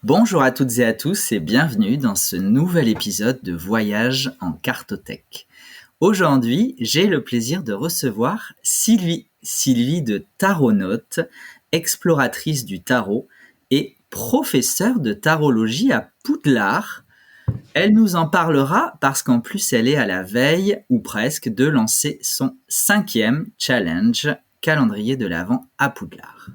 Bonjour à toutes et à tous et bienvenue dans ce nouvel épisode de Voyage en cartothèque. Aujourd'hui, j'ai le plaisir de recevoir Sylvie de Taronaute, exploratrice du tarot et professeure de tarologie à Poudlard. Elle nous en parlera parce qu'en plus elle est à la veille, ou presque, de lancer son 5e challenge calendrier de l'Avent à Poudlard.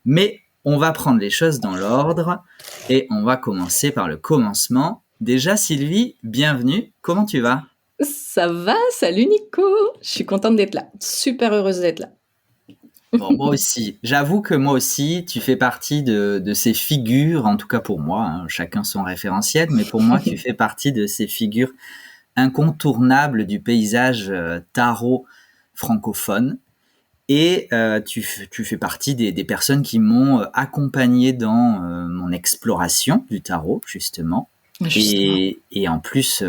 Mais on va prendre les choses dans l'ordre et on va commencer par le commencement. Déjà, Sylvie, bienvenue. Comment tu vas ? Ça va, salut Nico. Je suis contente d'être là, super heureuse d'être là. Bon, moi aussi. J'avoue que moi aussi, tu fais partie de ces figures, en tout cas pour moi, hein, chacun son référentiel, mais pour moi, tu fais partie de ces figures incontournables du paysage tarot francophone. Et tu fais partie des personnes qui m'ont accompagné dans mon exploration du tarot, justement. Et en plus,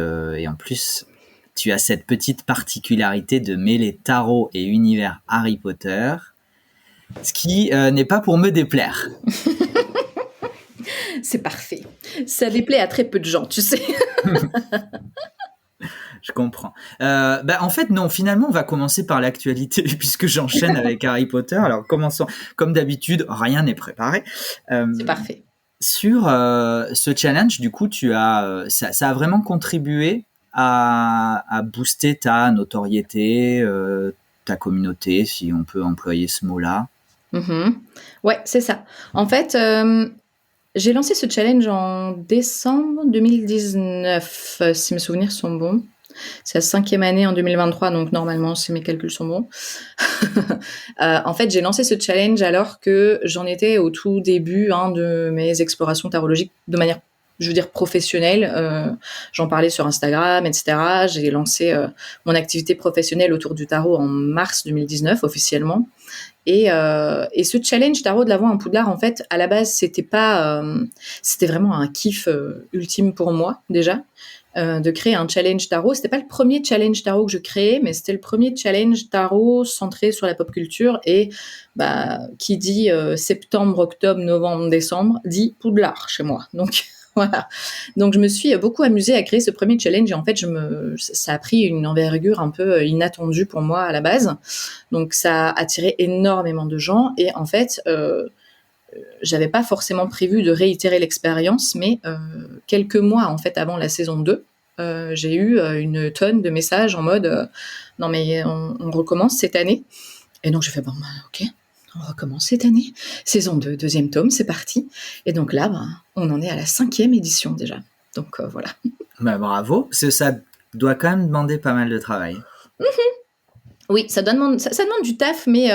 tu as cette petite particularité de mêler tarot et univers Harry Potter, ce qui n'est pas pour me déplaire. C'est parfait. Ça déplaît à très peu de gens, tu sais. Je comprends. En fait, non, finalement, on va commencer par l'actualité, puisque j'enchaîne avec Harry Potter. Alors, commençons. Comme d'habitude, rien n'est préparé. C'est parfait. Sur ce challenge, du coup, ça a vraiment contribué à booster ta notoriété, ta communauté, si on peut employer ce mot-là. Ouais, c'est ça. En fait, j'ai lancé ce challenge en décembre 2019, si mes souvenirs sont bons. C'est la 5e année en 2023, donc normalement, si mes calculs sont bons. En fait, j'ai lancé ce challenge alors que j'en étais au tout début de mes explorations tarologiques de manière, je veux dire, professionnelle. J'en parlais sur Instagram, etc. J'ai lancé mon activité professionnelle autour du tarot en mars 2019, officiellement. Et ce challenge tarot de l'Avent à Poudlard, en fait, à la base, c'était vraiment un kiff ultime pour moi, déjà. De créer un challenge tarot. C'était pas le premier challenge tarot que je créais, mais c'était le premier challenge tarot centré sur la pop culture. Et qui dit septembre, octobre, novembre, décembre, dit Poudlard chez moi. Donc voilà. Donc je me suis beaucoup amusée à créer ce premier challenge. Et en fait, ça a pris une envergure un peu inattendue pour moi à la base. Donc ça a attiré énormément de gens. Et en fait, j'avais pas forcément prévu de réitérer l'expérience, mais quelques mois en fait avant la saison 2, j'ai eu une tonne de messages en mode non mais on recommence cette année. Et donc j'ai fait ok, on recommence cette année. Saison 2, 2e tome, c'est parti. Et donc là, on en est à la 5e édition déjà. Donc voilà. Bravo, parce que ça doit quand même demander pas mal de travail. Oui, ça demande du taf, mais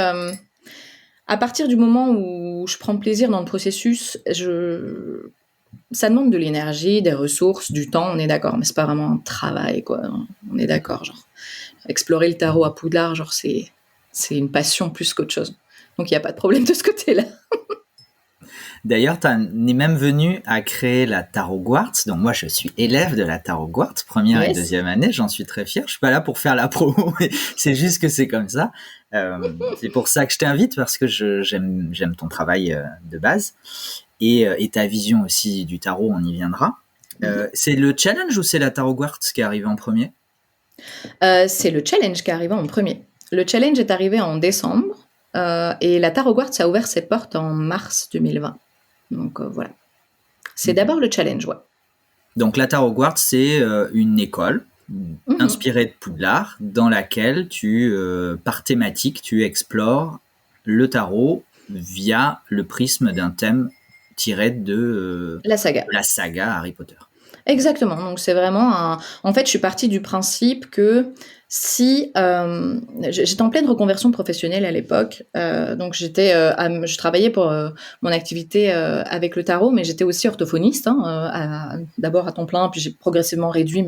à partir du moment où je prends plaisir dans le processus, ça demande de l'énergie, des ressources, du temps, on est d'accord, mais c'est pas vraiment un travail, quoi. On est d'accord, genre. Explorer le tarot à Poudlard, genre, c'est une passion plus qu'autre chose. Donc, il n'y a pas de problème de ce côté-là. D'ailleurs, tu es même venu à créer la Tarot Quartz. Donc moi, je suis élève de la Tarot Quartz, première et 2e année. J'en suis très fier. Je suis pas là pour faire la promo, mais c'est juste que c'est comme ça. C'est pour ça que je t'invite, parce que j'aime ton travail de base et ta vision aussi du tarot. On y viendra. C'est le challenge ou c'est la Tarot Quartz qui est arrivé en premier ? C'est le challenge qui est arrivé en premier. Le challenge est arrivé en décembre et la Tarot Quartz a ouvert ses portes en mars 2020. Donc voilà. C'est d'abord le challenge, ouais. Donc la Tarot Quartz, c'est une école inspirée de Poudlard, dans laquelle par thématique, tu explores le tarot via le prisme d'un thème tiré de la saga Harry Potter. Exactement. Donc c'est vraiment En fait, je suis partie du principe que si j'étais en pleine reconversion professionnelle à l'époque, donc je travaillais pour mon activité avec le tarot, mais j'étais aussi orthophoniste, d'abord à temps plein, puis j'ai progressivement réduit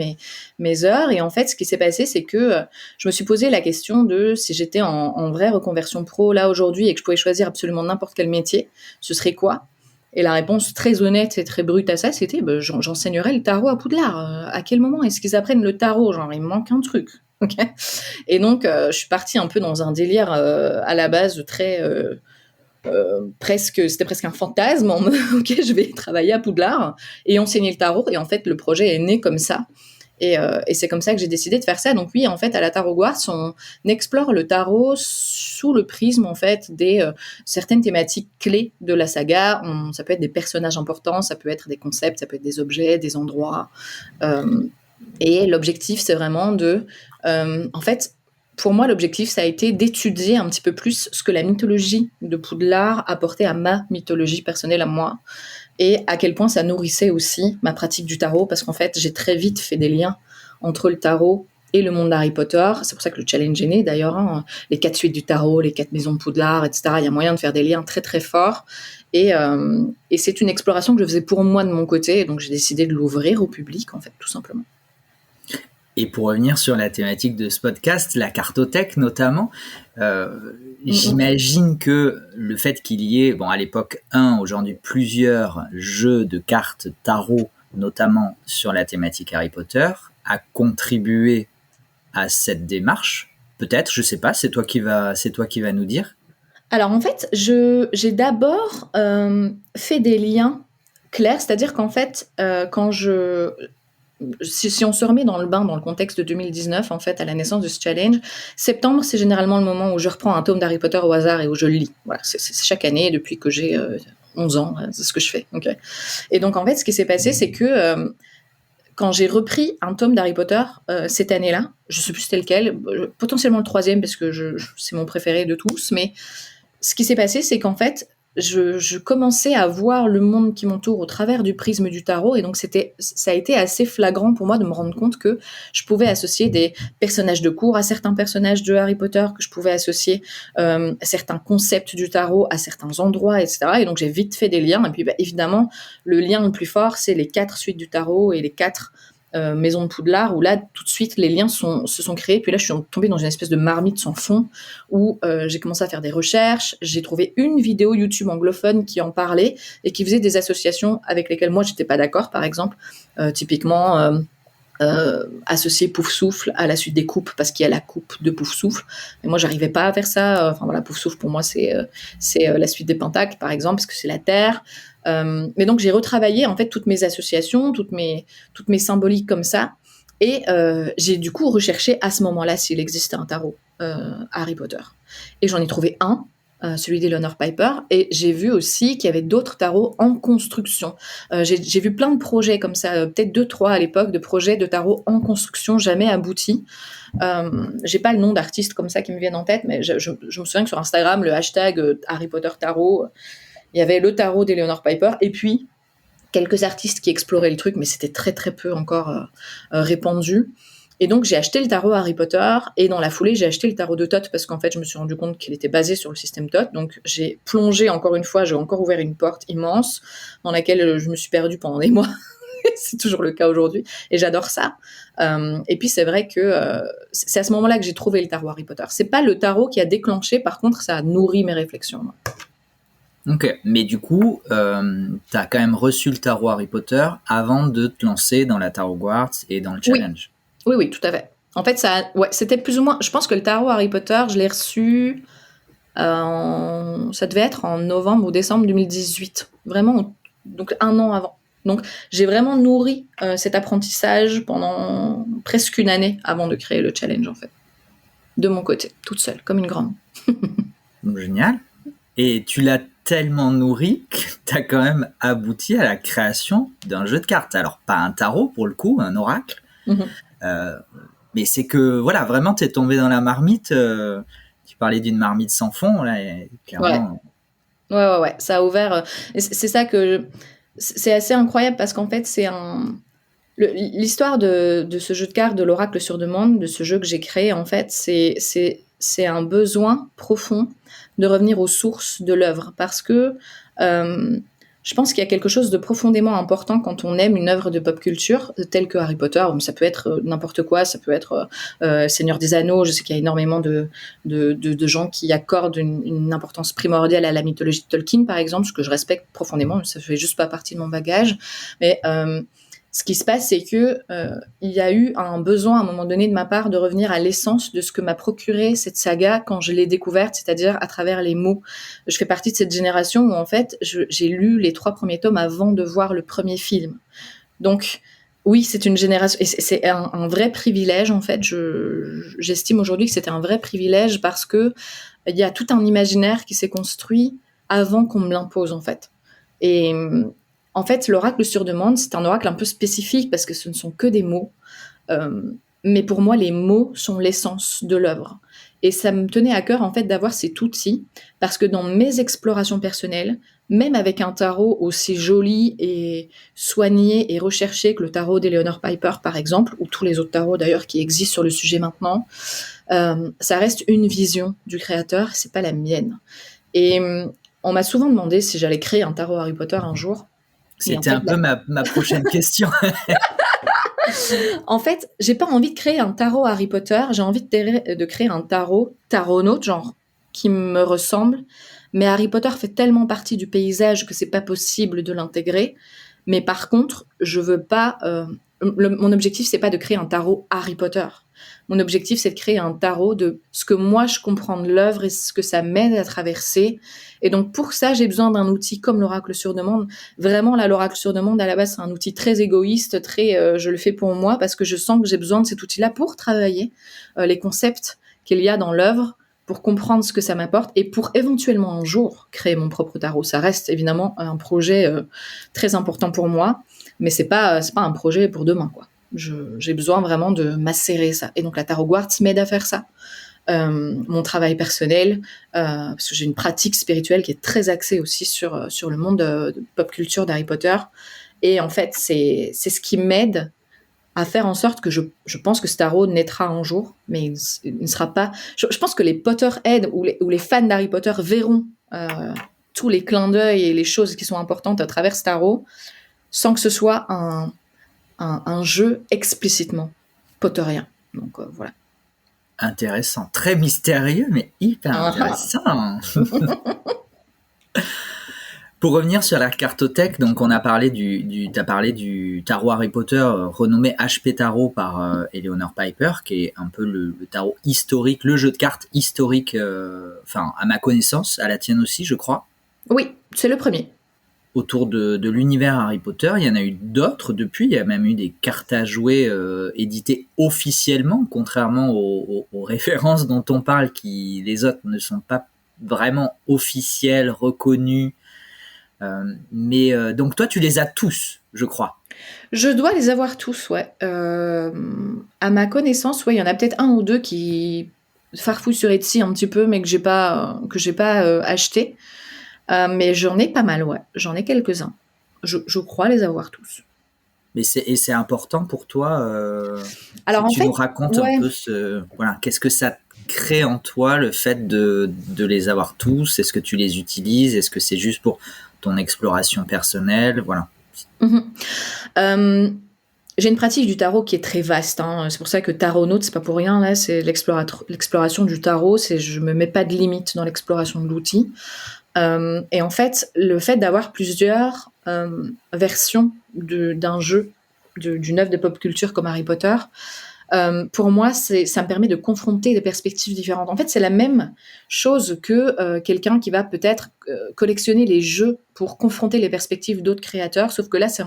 mes heures. Et en fait, ce qui s'est passé, c'est que je me suis posé la question de si j'étais en vraie reconversion pro là aujourd'hui et que je pouvais choisir absolument n'importe quel métier, ce serait quoi ? Et la réponse très honnête et très brute à ça, c'était j'enseignerais le tarot à Poudlard. À quel moment est-ce qu'ils apprennent le tarot ? Genre, il me manque un truc. Okay. Et donc, je suis partie un peu dans un délire à la base très c'était presque un fantasme. Ok, je vais travailler à Poudlard et enseigner le tarot. Et en fait, le projet est né comme ça. Et c'est comme ça que j'ai décidé de faire ça. Donc oui, en fait, à la Tarot Quartz, on explore le tarot sous le prisme en fait des certaines thématiques clés de la saga. Ça peut être des personnages importants, ça peut être des concepts, ça peut être des objets, des endroits. Et l'objectif, c'est vraiment en fait, pour moi, l'objectif, ça a été d'étudier un petit peu plus ce que la mythologie de Poudlard apportait à ma mythologie personnelle à moi, et à quel point ça nourrissait aussi ma pratique du tarot, parce qu'en fait, j'ai très vite fait des liens entre le tarot et le monde d'Harry Potter. C'est pour ça que le challenge est né, d'ailleurs, hein. Les 4 suites du tarot, les 4 maisons de Poudlard, etc. Il y a moyen de faire des liens très, très forts. Et c'est une exploration que je faisais pour moi de mon côté, et donc j'ai décidé de l'ouvrir au public, en fait, tout simplement. Et pour revenir sur la thématique de ce podcast, la cartothèque notamment, j'imagine que le fait qu'il y ait, à l'époque aujourd'hui plusieurs jeux de cartes tarot, notamment sur la thématique Harry Potter, a contribué à cette démarche. Peut-être, je sais pas, c'est toi qui va nous dire. Alors en fait, j'ai d'abord fait des liens clairs, c'est-à-dire qu'en fait, si on se remet dans le bain dans le contexte de 2019, en fait, à la naissance de ce challenge, septembre, c'est généralement le moment où je reprends un tome d'Harry Potter au hasard et où je le lis. Voilà, c'est chaque année depuis que j'ai 11 ans, c'est ce que je fais. Okay. Et donc, en fait, ce qui s'est passé, c'est que quand j'ai repris un tome d'Harry Potter cette année-là, je ne sais plus c'était lequel, potentiellement le 3e, parce que c'est mon préféré de tous, mais ce qui s'est passé, c'est qu'en fait, je commençais à voir le monde qui m'entoure au travers du prisme du tarot, et donc ça a été assez flagrant pour moi de me rendre compte que je pouvais associer des personnages de cours à certains personnages de Harry Potter, que je pouvais associer certains concepts du tarot à certains endroits, etc. Et donc j'ai vite fait des liens, et puis évidemment, le lien le plus fort, c'est les 4 suites du tarot et les 4 maison de Poudlard, où là, tout de suite, les liens se sont créés. Puis là, je suis tombée dans une espèce de marmite sans fond, où j'ai commencé à faire des recherches. J'ai trouvé une vidéo YouTube anglophone qui en parlait et qui faisait des associations avec lesquelles moi, j'étais pas d'accord, par exemple. Typiquement, associer Pouf-Souffle à la suite des coupes, parce qu'il y a la coupe de Pouf-Souffle. Et moi, j'arrivais pas à faire ça. Enfin voilà, Pouf-Souffle, pour moi, c'est la suite des Pentacles, par exemple, parce que c'est la Terre. Mais donc, j'ai retravaillé, en fait, toutes mes associations, toutes mes symboliques comme ça. Et j'ai du coup recherché à ce moment-là s'il existait un tarot Harry Potter. Et j'en ai trouvé un, celui d'Eleanor Piper, et j'ai vu aussi qu'il y avait d'autres tarots en construction. J'ai vu plein de projets comme ça, peut-être 2-3 à l'époque, de projets de tarot en construction, jamais aboutis. J'ai pas le nom d'artistes comme ça qui me viennent en tête, mais je me souviens que sur Instagram, le hashtag Harry Potter Tarot, il y avait le tarot d'Eleanor Piper, et puis quelques artistes qui exploraient le truc, mais c'était très très peu encore répandu. Et donc, j'ai acheté le tarot Harry Potter, et dans la foulée, j'ai acheté le tarot de Thoth, parce qu'en fait, je me suis rendu compte qu'il était basé sur le système Thoth. Donc, j'ai plongé encore une fois, j'ai encore ouvert une porte immense, dans laquelle je me suis perdue pendant des mois. C'est toujours le cas aujourd'hui, et j'adore ça. Et puis, c'est vrai que c'est à ce moment-là que j'ai trouvé le tarot Harry Potter. C'est pas le tarot qui a déclenché, par contre, ça a nourri mes réflexions. Ok, mais du coup, t'as quand même reçu le tarot Harry Potter avant de te lancer dans la Tarot Quartz et dans le challenge. Oui, tout à fait. En fait, c'était plus ou moins... Je pense que le tarot Harry Potter, je l'ai reçu... ça devait être en novembre ou décembre 2018. Vraiment, donc 1 an avant. Donc, j'ai vraiment nourri cet apprentissage pendant presque une année avant de créer le challenge, en fait. De mon côté, toute seule, comme une grande. Génial. Et tu l'as tellement nourri que tu as quand même abouti à la création d'un jeu de cartes. Alors, pas un tarot pour le coup, un oracle. Mais c'est que, voilà, vraiment, tu es tombé dans la marmite. Tu parlais d'une marmite sans fond, là, et clairement. Ouais. Ça a ouvert. C'est ça que. C'est assez incroyable parce qu'en fait, c'est l'histoire de ce jeu de cartes, de l'oracle sur demande, de ce jeu que j'ai créé, en fait, c'est un besoin profond de revenir aux sources de l'œuvre, parce que je pense qu'il y a quelque chose de profondément important quand on aime une œuvre de pop culture telle que Harry Potter. Ça peut être n'importe quoi, ça peut être Seigneur des Anneaux. Je sais qu'il y a énormément de gens qui accordent une importance primordiale à la mythologie de Tolkien, par exemple, ce que je respecte profondément. Ça fait juste pas partie de mon bagage, mais Ce qui se passe, c'est que il y a eu un besoin à un moment donné de ma part de revenir à l'essence de ce que m'a procuré cette saga quand je l'ai découverte, c'est-à-dire à travers les mots. Je fais partie de cette génération où en fait j'ai lu les 3 premiers tomes avant de voir le premier film. Donc oui, c'est une génération et c'est un vrai privilège en fait. J'estime aujourd'hui que c'était un vrai privilège parce que il y a tout un imaginaire qui s'est construit avant qu'on me l'impose en fait. Et en fait, l'oracle sur demande, c'est un oracle un peu spécifique parce que ce ne sont que des mots. Euh, mais pour moi, les mots sont l'essence de l'œuvre. Et ça me tenait à cœur en fait d'avoir cet outil parce que dans mes explorations personnelles, même avec un tarot aussi joli et soigné et recherché que le tarot d'Eleanor Piper par exemple, ou tous les autres tarots d'ailleurs qui existent sur le sujet maintenant, ça reste une vision du créateur, c'est pas la mienne. Et on m'a souvent demandé si j'allais créer un tarot Harry Potter un jour. C'était un peu ma prochaine question. En fait, j'ai pas envie de créer un tarot Harry Potter, j'ai envie de créer un taronaute, genre, qui me ressemble. Mais Harry Potter fait tellement partie du paysage que c'est pas possible de l'intégrer. Mais par contre, je veux pas. Mon objectif, c'est pas de créer un tarot Harry Potter. Mon objectif, c'est de créer un tarot de ce que moi je comprends de l'œuvre et ce que ça m'aide à traverser. Et donc pour ça, j'ai besoin d'un outil comme l'oracle sur demande. Vraiment, là, l'oracle sur demande, à la base, c'est un outil très égoïste, très je le fais pour moi parce que je sens que j'ai besoin de cet outil-là pour travailler les concepts qu'il y a dans l'œuvre, pour comprendre ce que ça m'apporte et pour éventuellement un jour créer mon propre tarot. Ça reste évidemment un projet très important pour moi, mais c'est pas un projet pour demain, quoi. J'ai besoin vraiment de macérer ça. Et donc la tarot quartz m'aide à faire ça. Mon travail personnel, parce que j'ai une pratique spirituelle qui est très axée aussi sur le monde de pop culture d'Harry Potter. Et en fait, c'est ce qui m'aide à faire en sorte que je pense que ce tarot naîtra un jour, mais il ne sera pas... Je pense que les Potterheads ou les fans d'Harry Potter verront tous les clins d'œil et les choses qui sont importantes à travers ce tarot, sans que ce soit un jeu explicitement potterien. Donc voilà. Intéressant, très mystérieux, mais hyper intéressant. Pour revenir sur la cartothèque, donc on a parlé t'as parlé du tarot Harry Potter renommé HP Tarot par Eleanor Piper, qui est un peu le tarot historique, le jeu de cartes historique, enfin à ma connaissance, à la tienne aussi, je crois. Oui, c'est le premier. Autour de l'univers Harry Potter, il y en a eu d'autres depuis. Il y a même eu des cartes à jouer éditées officiellement, contrairement aux références dont on parle, qui les autres ne sont pas vraiment officielles, reconnues. Mais donc toi, tu les as tous, je crois. Je dois les avoir tous, ouais. À ma connaissance, ouais, il y en a peut-être un ou deux qui farfouillent sur Etsy un petit peu, mais que j'ai pas acheté. Mais j'en ai pas mal, ouais. J'en ai quelques-uns. Je crois les avoir tous. Mais c'est important pour toi. Alors en tu fait, nous racontes ouais. un peu voilà, qu'est-ce que ça crée en toi le fait de les avoir tous? Est-ce que tu les utilises? Est-ce que c'est juste pour ton exploration personnelle? Voilà. J'ai une pratique du tarot qui est très vaste, hein. C'est pour ça que taronaute, c'est pas pour rien, là, c'est l'exploration du tarot, je me mets pas de limite dans l'exploration de l'outil. Et en fait, le fait d'avoir plusieurs versions d'un jeu, d'une œuvre de pop culture comme Harry Potter, pour moi, ça me permet de confronter des perspectives différentes. En fait, c'est la même chose que quelqu'un qui va peut-être collectionner les jeux pour confronter les perspectives d'autres créateurs, sauf que là, c'est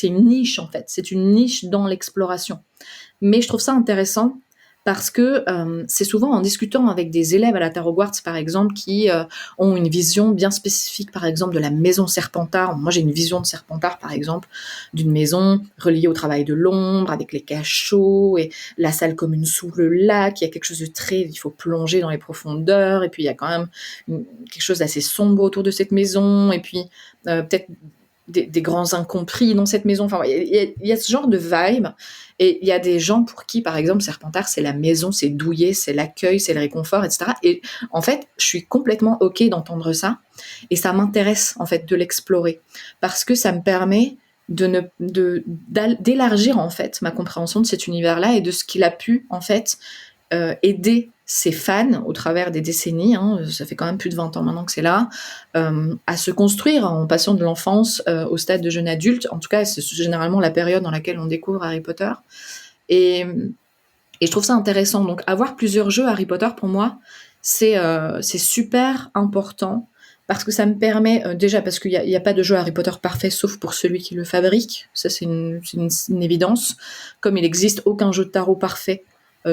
une niche, en fait. C'est une niche dans l'exploration. Mais je trouve ça intéressant parce que c'est souvent en discutant avec des élèves à la Tarot Quartz, par exemple, qui ont une vision bien spécifique, par exemple, de la maison Serpentard. Moi, j'ai une vision de Serpentard, par exemple, d'une maison reliée au travail de l'ombre, avec les cachots et la salle commune sous le lac. Il y a quelque chose de très... Il faut plonger dans les profondeurs, et puis il y a quand même quelque chose d'assez sombre autour de cette maison, et puis peut-être des grands incompris dans cette maison. Enfin, il y a ce genre de vibe. Et il y a des gens pour qui, par exemple, Serpentard, c'est la maison, c'est douillet, c'est l'accueil, c'est le réconfort, etc. Et en fait, je suis complètement OK d'entendre ça. Et ça m'intéresse, en fait, de l'explorer. Parce que ça me permet d'élargir, en fait, ma compréhension de cet univers-là et de ce qu'il a pu, en fait, aider ses fans au travers des décennies, ça fait quand même plus de 20 ans maintenant que c'est là, à se construire en passant de l'enfance au stade de jeune adulte. En tout cas, c'est généralement la période dans laquelle on découvre Harry Potter. Et je trouve ça intéressant. Donc, avoir plusieurs jeux Harry Potter, pour moi, c'est super important parce que ça me permet, déjà parce qu'il y a pas de jeu Harry Potter parfait sauf pour celui qui le fabrique. Ça, c'est une évidence. Comme il n'existe aucun jeu de tarot parfait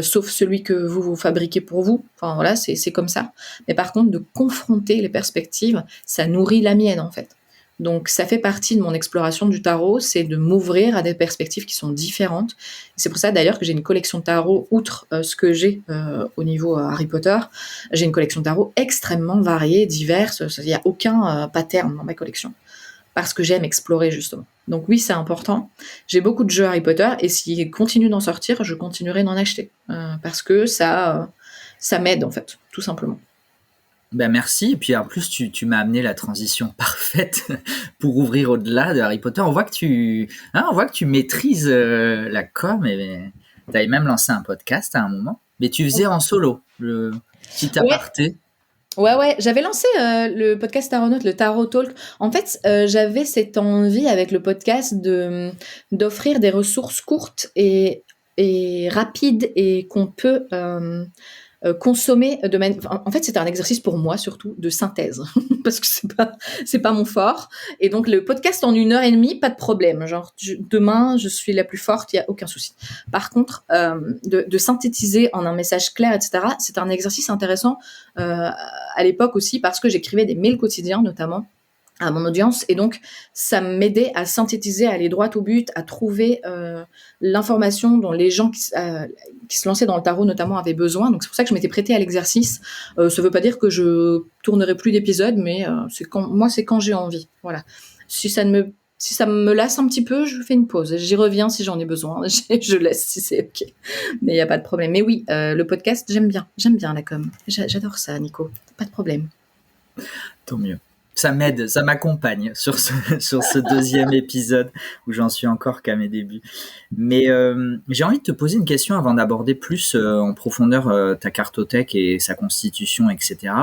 sauf celui que vous fabriquez pour vous. Enfin, voilà, c'est comme ça. Mais par contre, de confronter les perspectives, ça nourrit la mienne, en fait. Donc, ça fait partie de mon exploration du tarot, c'est de m'ouvrir à des perspectives qui sont différentes. C'est pour ça, d'ailleurs, que j'ai une collection de tarot, outre ce que j'ai au niveau Harry Potter. J'ai une collection de tarot extrêmement variée, diverse. Il n'y a aucun pattern dans ma collection. Parce que j'aime explorer, justement. Donc oui, c'est important. J'ai beaucoup de jeux Harry Potter, et s'ils continuent d'en sortir, je continuerai d'en acheter. Parce que ça m'aide, en fait, tout simplement. Ben merci. Et puis en plus, tu m'as amené la transition parfaite pour ouvrir au-delà de Harry Potter. On voit que tu maîtrises la com, et tu avais même lancé un podcast à un moment. Mais tu faisais en solo, le petit aparté. Ouais, j'avais lancé le podcast Taronautes, le Tarot Talk. En fait, j'avais cette envie avec le podcast d'offrir des ressources courtes et rapides et qu'on peut consommer de manière. En fait, c'était un exercice pour moi surtout de synthèse parce que c'est pas mon fort. Et donc le podcast en 1 heure et demie, pas de problème. Genre demain, je suis la plus forte, il y a aucun souci. Par contre, de synthétiser en un message clair, etc. C'est un exercice intéressant à l'époque aussi parce que j'écrivais des mails quotidiens notamment à mon audience, et donc ça m'aidait à synthétiser, à aller droit au but, à trouver l'information dont les gens qui se lançaient dans le tarot notamment avaient besoin. Donc c'est pour ça que je m'étais prêtée à l'exercice. Ça veut pas dire que je tournerai plus d'épisodes, mais c'est quand j'ai envie. Voilà. Si ça me lasse un petit peu, je fais une pause. J'y reviens si j'en ai besoin. Je laisse si c'est ok. Mais il y a pas de problème. Mais oui, le podcast, j'aime bien la com. J'adore ça, Nico. Pas de problème. Tant mieux. Ça m'aide, ça m'accompagne sur ce deuxième épisode où j'en suis encore qu'à mes débuts. Mais j'ai envie de te poser une question avant d'aborder plus en profondeur ta cartothèque et sa constitution, etc.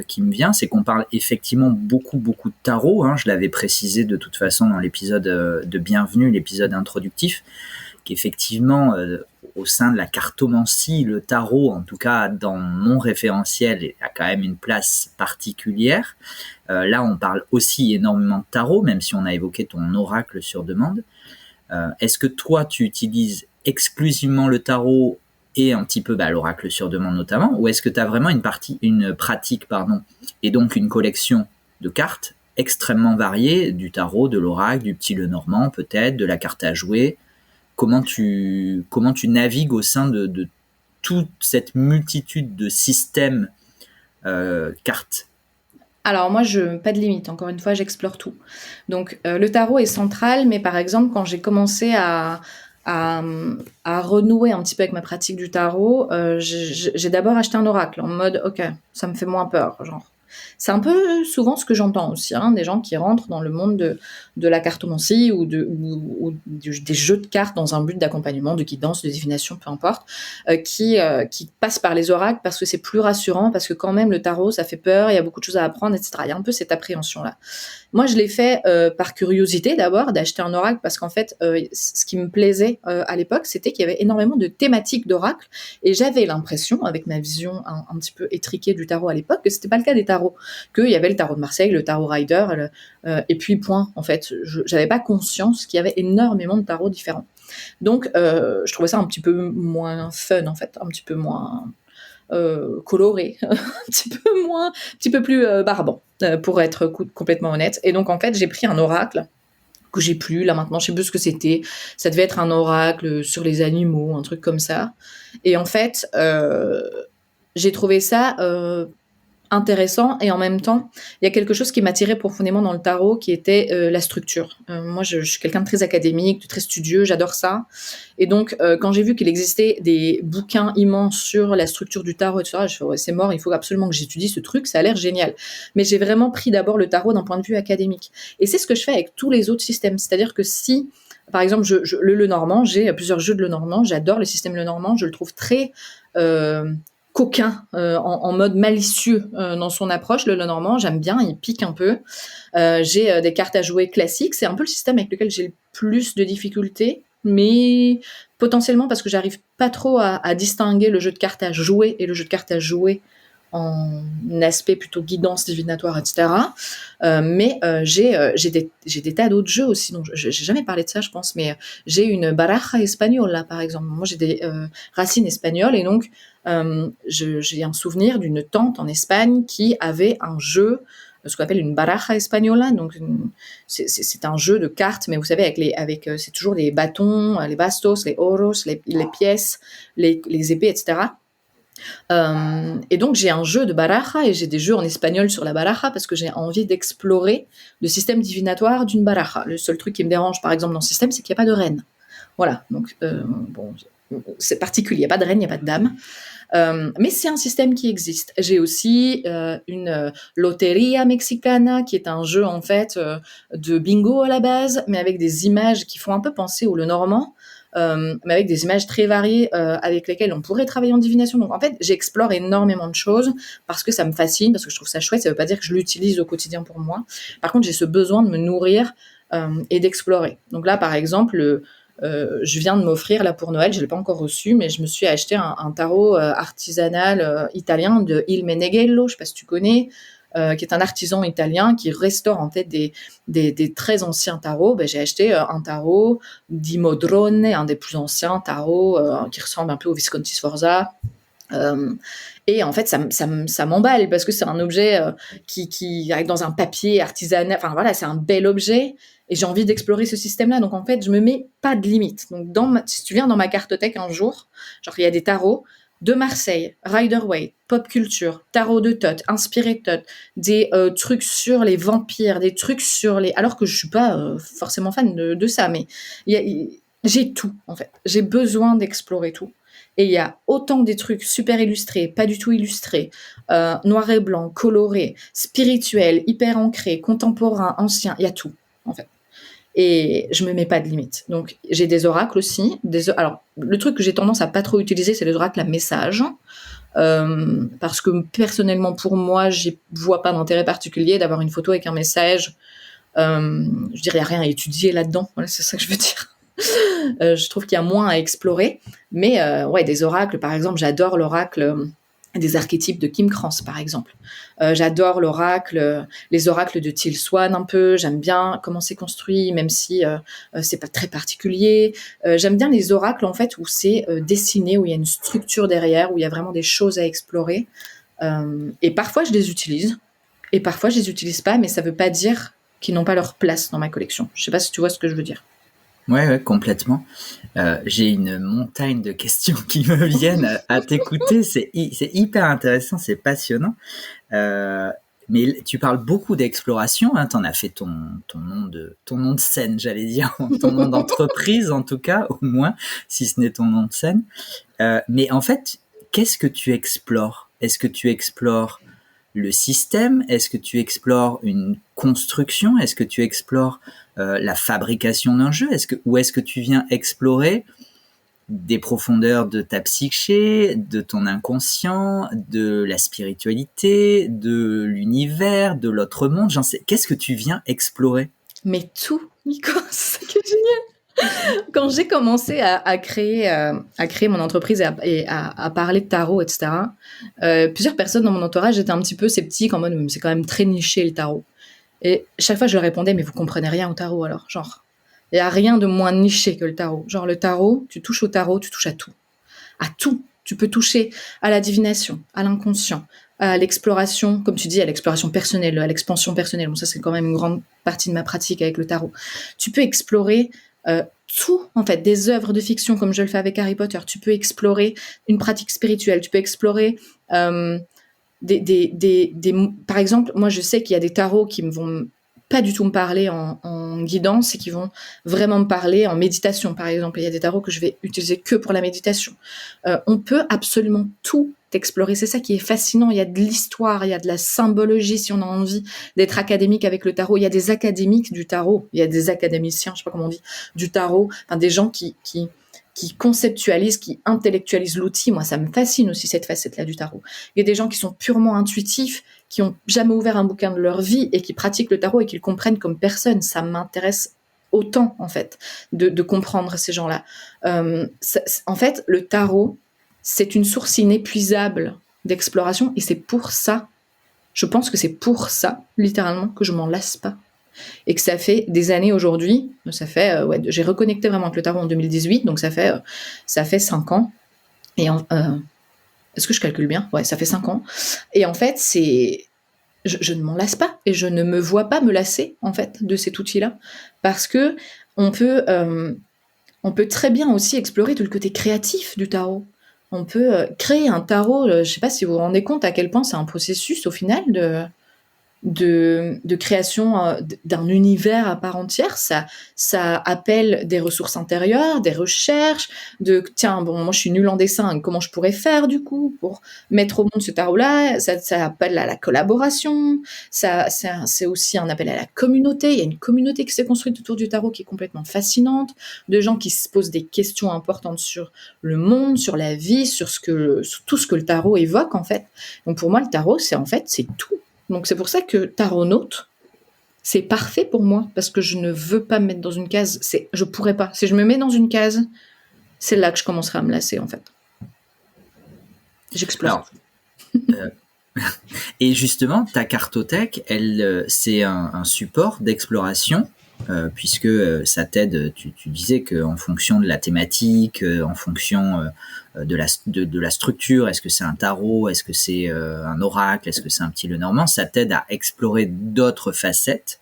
Qui me vient, c'est qu'on parle effectivement beaucoup de tarot. Je l'avais précisé de toute façon dans l'épisode de Bienvenue, l'épisode introductif, qu'effectivement, au sein de la cartomancie, le tarot, en tout cas dans mon référentiel, a quand même une place particulière. Là, on parle aussi énormément de tarot, même si on a évoqué ton oracle sur demande. Est-ce que toi, tu utilises exclusivement le tarot et un petit peu l'oracle sur demande notamment, ou est-ce que tu as vraiment une pratique, et donc une collection de cartes extrêmement variées, du tarot, de l'oracle, du petit Lenormand peut-être, de la carte à jouer? Comment tu navigues au sein de toute cette multitude de systèmes cartes? Alors moi, pas de limite. Encore une fois, j'explore tout. Donc le tarot est central, mais par exemple, quand j'ai commencé à renouer un petit peu avec ma pratique du tarot, j'ai d'abord acheté un oracle en mode, ok, ça me fait moins peur, genre. C'est un peu souvent ce que j'entends aussi, des gens qui rentrent dans le monde de la cartomancie ou des jeux de cartes dans un but d'accompagnement, de guidance, de divination, peu importe, qui passent par les oracles parce que c'est plus rassurant, parce que quand même le tarot, ça fait peur, il y a beaucoup de choses à apprendre, etc. Il y a un peu cette appréhension-là. Moi, je l'ai fait par curiosité d'abord, d'acheter un oracle, parce qu'en fait, ce qui me plaisait à l'époque, c'était qu'il y avait énormément de thématiques d'oracles, et j'avais l'impression, avec ma vision un petit peu étriquée du tarot à l'époque, que c'était pas le cas des tarots, qu'il y avait le tarot de Marseille, le tarot Rider, et puis point, en fait. J'avais pas conscience qu'il y avait énormément de tarots différents. Donc, je trouvais ça un petit peu moins fun, en fait, un petit peu moins coloré, un petit peu plus barbant, pour être complètement honnête. Et donc en fait, j'ai pris un oracle que j'ai plus là maintenant, je sais plus ce que c'était. Ça devait être un oracle sur les animaux, un truc comme ça. Et en fait, j'ai trouvé ça intéressant, et en même temps il y a quelque chose qui m'attirait profondément dans le tarot, qui était la structure. Moi je suis quelqu'un de très académique, de très studieux, j'adore ça, et donc quand j'ai vu qu'il existait des bouquins immenses sur la structure du tarot, etc., je fais ouais, c'est mort, il faut absolument que j'étudie ce truc, ça a l'air génial. Mais j'ai vraiment pris d'abord le tarot d'un point de vue académique, et c'est ce que je fais avec tous les autres systèmes. C'est-à-dire que si par exemple le Lenormand, j'ai plusieurs jeux de Lenormand, j'adore le système Lenormand, je le trouve très coquin, en mode malicieux dans son approche. Le Lenormand, j'aime bien, il pique un peu. J'ai des cartes à jouer classiques. C'est un peu le système avec lequel j'ai le plus de difficultés, mais potentiellement parce que j'arrive pas trop à distinguer le jeu de cartes à jouer et le jeu de cartes à jouer en aspect plutôt guidance divinatoire, etc. Mais j'ai des tas d'autres jeux aussi. Donc, j'ai jamais parlé de ça, je pense, mais j'ai une baraja espagnole, là, par exemple. Moi, j'ai des racines espagnoles, et donc j'ai un souvenir d'une tante en Espagne qui avait un jeu, ce qu'on appelle une baraja española. Donc, c'est un jeu de cartes, mais vous savez, c'est toujours les bâtons, les bastos, les oros, les pièces, les épées, etc. Et donc j'ai un jeu de baraja et j'ai des jeux en espagnol sur la baraja parce que j'ai envie d'explorer le système divinatoire d'une baraja. Le seul truc qui me dérange par exemple dans ce système, c'est qu'il n'y a pas de reine. Voilà, donc bon, c'est particulier, il n'y a pas de reine, il n'y a pas de dame. Mais c'est un système qui existe. J'ai aussi une Loteria Mexicana, qui est un jeu en fait de bingo à la base, mais avec des images qui font un peu penser au Lenormand, mais avec des images très variées avec lesquelles on pourrait travailler en divination. Donc en fait, j'explore énormément de choses parce que ça me fascine, parce que je trouve ça chouette. Ça ne veut pas dire que je l'utilise au quotidien pour moi. Par contre, j'ai ce besoin de me nourrir et d'explorer. Donc là, par exemple, je viens de m'offrir là pour Noël, je ne l'ai pas encore reçu, mais je me suis acheté un tarot artisanal italien de Il Meneghello, je ne sais pas si tu connais, qui est un artisan italien qui restaure en fait des très anciens tarots. Ben, j'ai acheté un tarot di Modrone, un des plus anciens tarots qui ressemble un peu au Visconti Sforza. Et en fait, ça m'emballe parce que c'est un objet qui arrive dans un papier artisanal. Enfin voilà, c'est un bel objet et j'ai envie d'explorer ce système-là. Donc en fait, je me mets pas de limite. Donc si tu viens dans ma cartothèque un jour, genre il y a des tarots de Marseille, Rider-Waite, pop culture, tarot de Thoth, inspiré de Thoth, des trucs sur les vampires, des trucs sur les... Alors que je suis pas forcément fan de ça, mais j'ai tout en fait. J'ai besoin d'explorer tout. Et il y a autant des trucs super illustrés, pas du tout illustrés, noir et blanc, colorés, spirituels, hyper ancrés, contemporains, anciens, il y a tout, en fait. Et je me mets pas de limite. Donc, j'ai des oracles aussi. Alors, le truc que j'ai tendance à pas trop utiliser, c'est les oracles à message. Parce que personnellement, pour moi, je vois pas d'intérêt particulier d'avoir une photo avec un message. Je dirais, il n'y a rien à étudier là-dedans. Voilà, c'est ça que je veux dire. Je trouve qu'il y a moins à explorer, mais ouais, des oracles, par exemple, j'adore l'oracle des archétypes de Kim Krans, par exemple. J'adore les oracles de Teal Swan un peu. J'aime bien comment c'est construit, même si c'est pas très particulier. J'aime bien les oracles en fait où c'est dessiné, où il y a une structure derrière, où il y a vraiment des choses à explorer. Et parfois je les utilise, et parfois je les utilise pas, mais ça veut pas dire qu'ils n'ont pas leur place dans ma collection. Je sais pas si tu vois ce que je veux dire. Ouais, complètement. J'ai une montagne de questions qui me viennent à t'écouter. C'est hyper intéressant, c'est passionnant. Mais tu parles beaucoup d'exploration. Hein, t'en as fait ton nom de scène, j'allais dire, ton nom d'entreprise en tout cas, au moins, si ce n'est ton nom de scène. Mais en fait, qu'est-ce que tu explores? Est-ce que tu explores le système? Est-ce que tu explores une construction? Est-ce que tu explores la fabrication d'un jeu? Ou est-ce que tu viens explorer des profondeurs de ta psyché, de ton inconscient, de la spiritualité, de l'univers, de l'autre monde? J'en sais. Qu'est-ce que tu viens explorer? Mais tout, Nico, c'est ça qui est génial. Quand j'ai commencé à créer mon entreprise et à parler de tarot, etc., plusieurs personnes dans mon entourage étaient un petit peu sceptiques, en mode c'est quand même très niché le tarot. Et chaque fois je leur répondais, mais vous comprenez rien au tarot alors, genre, il n'y a rien de moins niché que le tarot. Genre le tarot, tu touches au tarot, tu touches à tout. À tout. Tu peux toucher à la divination, à l'inconscient, à l'exploration, comme tu dis, à l'exploration personnelle, à l'expansion personnelle. Bon, ça, c'est quand même une grande partie de ma pratique avec le tarot. Tu peux explorer tout, en fait, des œuvres de fiction, comme je le fais avec Harry Potter. Tu peux explorer une pratique spirituelle. Tu peux explorer par exemple, moi, je sais qu'il y a des tarots qui me vont pas du tout me parler en guidance et qui vont vraiment me parler en méditation, par exemple. Il y a des tarots que je vais utiliser que pour la méditation. On peut absolument tout explorer. C'est ça qui est fascinant. Il y a de l'histoire, il y a de la symbologie, si on a envie d'être académique avec le tarot. Il y a des académiques du tarot. Il y a des académiciens, je sais pas comment on dit, du tarot. Enfin, des gens qui qui conceptualisent, qui intellectualisent l'outil. Moi, ça me fascine aussi cette facette-là du tarot. Il y a des gens qui sont purement intuitifs, qui n'ont jamais ouvert un bouquin de leur vie et qui pratiquent le tarot et qui le comprennent comme personne. Ça m'intéresse autant, en fait, de comprendre ces gens-là. En fait, le tarot, c'est une source inépuisable d'exploration et c'est pour ça, je pense que c'est pour ça, littéralement, que je m'en lasse pas. Et que ça fait des années aujourd'hui, j'ai reconnecté vraiment avec le tarot en 2018, donc ça fait 5 ans. Et est-ce que je calcule bien ? Ouais, ça fait 5 ans. Et en fait, je ne m'en lasse pas et je ne me vois pas me lasser en fait de cet outil-là, parce que on peut très bien aussi explorer tout le côté créatif du tarot. On peut créer un tarot. Je ne sais pas si vous vous rendez compte à quel point c'est un processus au final de création d'un univers à part entière. Ça appelle des ressources intérieures, des recherches, moi je suis nulle en dessin, comment je pourrais faire du coup pour mettre au monde ce tarot-là. Ça appelle à la collaboration, c'est aussi un appel à la communauté. Il y a une communauté qui s'est construite autour du tarot qui est complètement fascinante, de gens qui se posent des questions importantes sur le monde, sur la vie, sur tout ce que le tarot évoque en fait. Donc pour moi le tarot c'est tout. Donc c'est pour ça que Taronaute, c'est parfait pour moi, parce que je ne veux pas me mettre dans une case. Je pourrais pas. Si je me mets dans une case, c'est là que je commencerai à me lasser, en fait. J'explore. Et justement, ta cartothèque, c'est un support d'exploration, puisque ça t'aide, tu disais qu'en fonction de la thématique, en fonction de la structure, est-ce que c'est un tarot, est-ce que c'est un oracle, est-ce que c'est un petit Lenormand, ça t'aide à explorer d'autres facettes.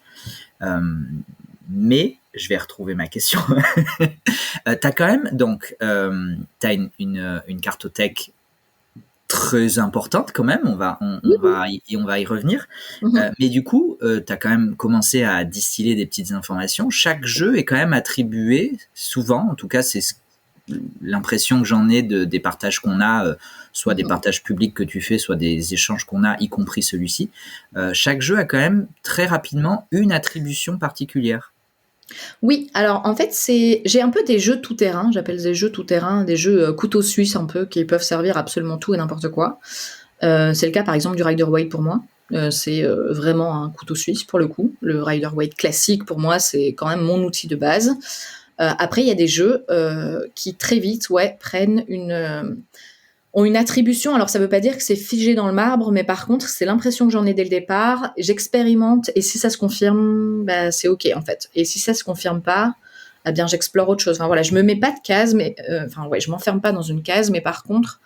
Mais je vais retrouver ma question. T'as quand même, donc, t'as une cartothèque très importante quand même, on va y revenir. Mais du coup, tu as quand même commencé à distiller des petites informations. Chaque jeu est quand même attribué, souvent, en tout cas c'est l'impression que j'en ai des partages qu'on a, soit des partages publics que tu fais, soit des échanges qu'on a, y compris celui-ci. Chaque jeu a quand même très rapidement une attribution particulière. Oui, alors en fait, j'ai un peu des jeux tout-terrain, j'appelle des jeux tout-terrain, des jeux couteau suisse un peu, qui peuvent servir absolument tout et n'importe quoi. C'est le cas par exemple du Rider-Waite pour moi. C'est vraiment un couteau suisse pour le coup. Le Rider-Waite classique pour moi, c'est quand même mon outil de base. Après, il y a des jeux qui très vite ont une attribution. Alors ça veut pas dire que c'est figé dans le marbre, mais par contre c'est l'impression que j'en ai dès le départ. J'expérimente et si ça se confirme, c'est ok en fait. Et si ça se confirme pas, eh bien j'explore autre chose. Enfin voilà, je me mets pas de case, mais je m'enferme pas dans une case, mais par contre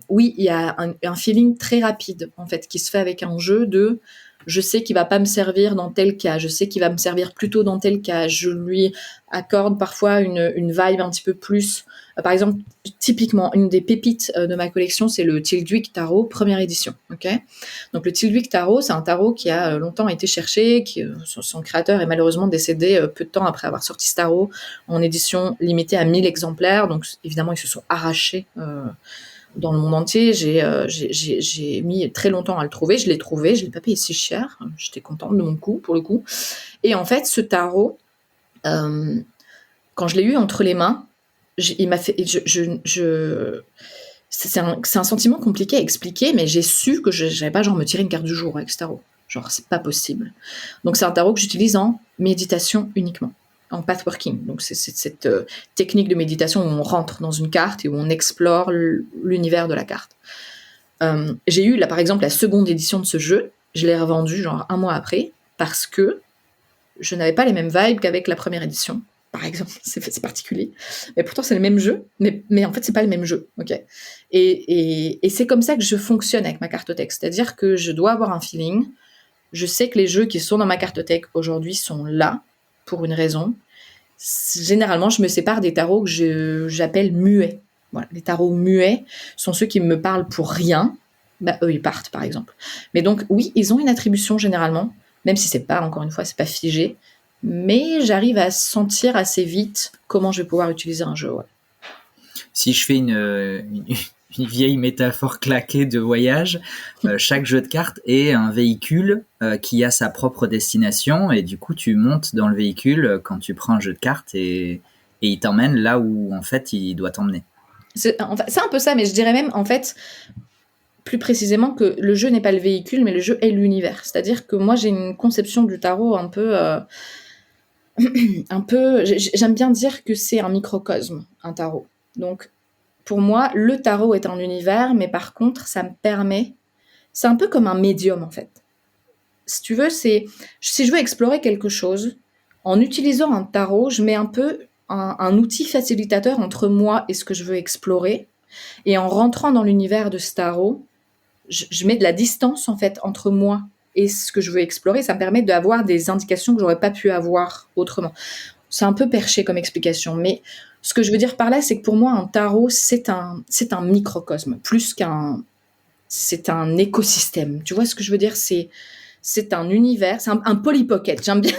oui, il y a un feeling très rapide en fait qui se fait avec un jeu de je sais qu'il va pas me servir dans tel cas, je sais qu'il va me servir plutôt dans tel cas, je lui accorde parfois une vibe un petit peu plus. Par exemple, typiquement, une des pépites de ma collection, c'est le Tildwyk Tarot, première édition. Okay, donc le Tildwyk Tarot, c'est un tarot qui a longtemps été cherché, son créateur est malheureusement décédé peu de temps après avoir sorti ce tarot en édition limitée à 1000 exemplaires, donc évidemment ils se sont arrachés dans le monde entier. J'ai mis très longtemps à le trouver. Je l'ai trouvé, je l'ai pas payé si cher. J'étais contente de mon coup, pour le coup. Et en fait, ce tarot, quand je l'ai eu entre les mains, il m'a fait. C'est un sentiment compliqué à expliquer, mais j'ai su que je n'allais pas genre me tirer une carte du jour avec ce tarot. Genre, c'est pas possible. Donc, c'est un tarot que j'utilise en méditation uniquement, en pathworking. Donc, c'est cette technique de méditation où on rentre dans une carte et où on explore l'univers de la carte. J'ai eu, là, par exemple, la seconde édition de ce jeu. Je l'ai revendue, genre, 1 mois après, parce que je n'avais pas les mêmes vibes qu'avec la première édition. Par exemple, c'est particulier. Mais pourtant, c'est le même jeu, mais en fait, c'est pas le même jeu. Okay, et c'est comme ça que je fonctionne avec ma cartothèque. C'est-à-dire que je dois avoir un feeling. Je sais que les jeux qui sont dans ma cartothèque aujourd'hui sont là pour une raison. Généralement, je me sépare des tarots que j'appelle muets. Voilà, les tarots muets sont ceux qui me parlent pour rien. Eux, ils partent, par exemple. Mais donc, oui, ils ont une attribution généralement, même si c'est pas, encore une fois, c'est pas figé. Mais j'arrive à sentir assez vite comment je vais pouvoir utiliser un jeu. Ouais. Si je fais une vieille métaphore claquée de voyage, chaque jeu de cartes est un véhicule qui a sa propre destination et du coup tu montes dans le véhicule quand tu prends un jeu de cartes et et il t'emmène là où en fait il doit t'emmener. C'est un peu ça, mais je dirais même en fait plus précisément que le jeu n'est pas le véhicule, mais le jeu est l'univers. C'est-à-dire que moi j'ai une conception du tarot un peu j'aime bien dire que c'est un microcosme, un tarot. Donc pour moi, le tarot est un univers, mais par contre, ça me permet, c'est un peu comme un médium en fait. Si tu veux, si je veux explorer quelque chose, en utilisant un tarot, je mets un peu un outil facilitateur entre moi et ce que je veux explorer. Et en rentrant dans l'univers de ce tarot, je mets de la distance en fait entre moi et ce que je veux explorer. Ça me permet d'avoir des indications que j'aurais pas pu avoir autrement. C'est un peu perché comme explication, mais ce que je veux dire par là, c'est que pour moi, un tarot, c'est un microcosme, plus c'est un écosystème. Tu vois ce que je veux dire? C'est un univers, c'est un Polly Pocket. J'aime bien,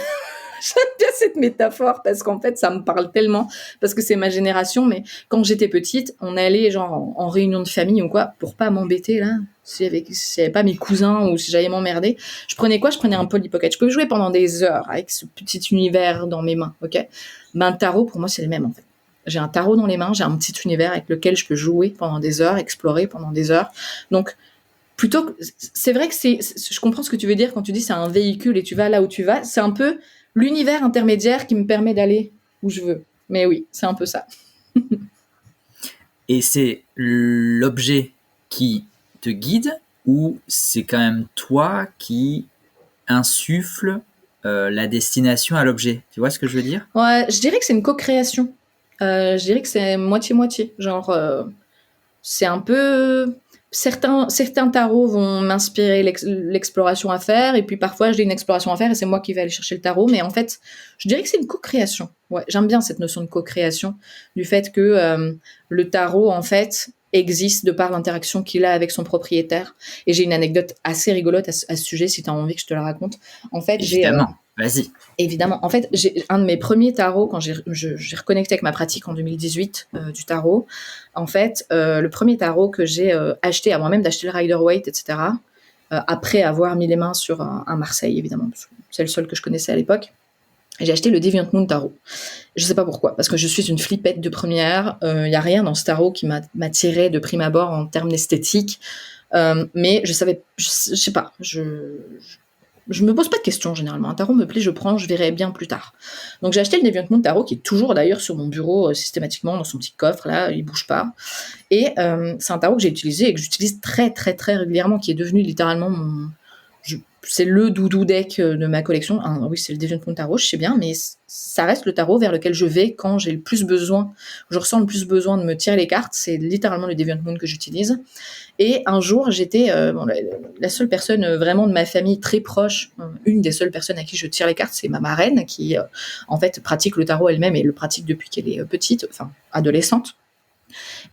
j'aime bien cette métaphore parce qu'en fait, ça me parle tellement, parce que c'est ma génération, mais quand j'étais petite, on allait genre en réunion de famille ou quoi, pour pas m'embêter là, s'il y avait pas mes cousins ou si j'allais m'emmerder, je prenais quoi? Je prenais un Polly Pocket. Je peux jouer pendant des heures avec ce petit univers dans mes mains, ok? Ben, un tarot, pour moi, c'est le même en fait. J'ai un tarot dans les mains, j'ai un petit univers avec lequel je peux jouer pendant des heures, explorer pendant des heures. Donc, plutôt que, c'est vrai que je comprends ce que tu veux dire quand tu dis c'est un véhicule et tu vas là où tu vas. C'est un peu l'univers intermédiaire qui me permet d'aller où je veux. Mais oui, c'est un peu ça. Et c'est l'objet qui te guide ou c'est quand même toi qui insuffle la destination à l'objet? Tu vois ce que je veux dire? Ouais, je dirais que c'est une co-création. Je dirais que c'est moitié-moitié. Genre, c'est un peu... Certains tarots vont m'inspirer l'exploration à faire, et puis parfois j'ai une exploration à faire et c'est moi qui vais aller chercher le tarot. Mais en fait, je dirais que c'est une co-création. Ouais, j'aime bien cette notion de co-création, du fait que le tarot, en fait, existe de par l'interaction qu'il a avec son propriétaire. Et j'ai une anecdote assez rigolote à ce sujet, si tu as envie que je te la raconte. En fait, Évidemment, vas-y. Évidemment. En fait, j'ai un de mes premiers tarots, quand j'ai reconnecté avec ma pratique en 2018 du tarot, en fait, le premier tarot que j'ai acheté, avant même d'acheter le Rider-Waite, etc., après avoir mis les mains sur un Marseille, évidemment, parce que c'est le seul que je connaissais à l'époque, et j'ai acheté le Deviant Moon Tarot. Je sais pas pourquoi, parce que je suis une flippette de première, il y a rien dans ce tarot qui m'attirait de prime abord en termes d'esthétique, mais je sais pas, je me pose pas de questions généralement. Un tarot me plaît, je prends, je verrai bien plus tard. Donc j'ai acheté le Deviant Moon Tarot qui est toujours d'ailleurs sur mon bureau systématiquement dans son petit coffre là, il bouge pas. Et c'est un tarot que j'ai utilisé et que j'utilise très très très régulièrement, qui est devenu littéralement c'est le doudou deck de ma collection. Oui, c'est le Deviant Moon Tarot, je sais bien, mais ça reste le tarot vers lequel je vais quand j'ai le plus besoin, je ressens le plus besoin de me tirer les cartes. C'est littéralement le Deviant Moon que j'utilise. Et un jour, j'étais la seule personne vraiment de ma famille très proche, une des seules personnes à qui je tire les cartes, c'est ma marraine qui, en fait, pratique le tarot elle-même et le pratique depuis qu'elle est petite, enfin adolescente.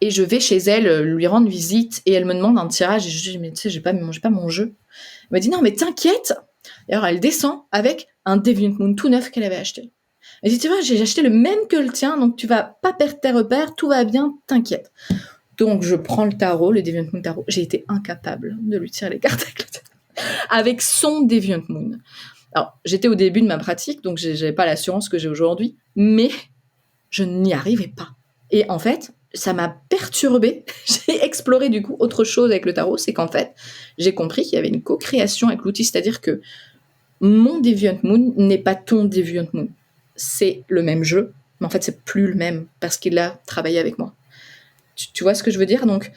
Et je vais chez elle lui rendre visite et elle me demande un tirage et je dis mais tu sais j'ai pas mon jeu. Elle m'a dit non mais t'inquiète. Et alors elle descend avec un Deviant Moon tout neuf qu'elle avait acheté. Elle dit tu vois j'ai acheté le même que le tien donc tu vas pas perdre tes repères, tout va bien, t'inquiète. Donc je prends le tarot, le Deviant Moon Tarot. J'ai été incapable de lui tirer les cartes avec son Deviant Moon. Alors j'étais au début de ma pratique donc j'avais pas l'assurance que j'ai aujourd'hui, mais je n'y arrivais pas. Et en fait, ça m'a perturbée. J'ai exploré du coup autre chose avec le tarot, c'est qu'en fait, j'ai compris qu'il y avait une co-création avec l'outil, c'est-à-dire que mon Deviant Moon n'est pas ton Deviant Moon. C'est le même jeu, mais en fait, c'est plus le même parce qu'il a travaillé avec moi. Tu vois ce que je veux dire? Donc,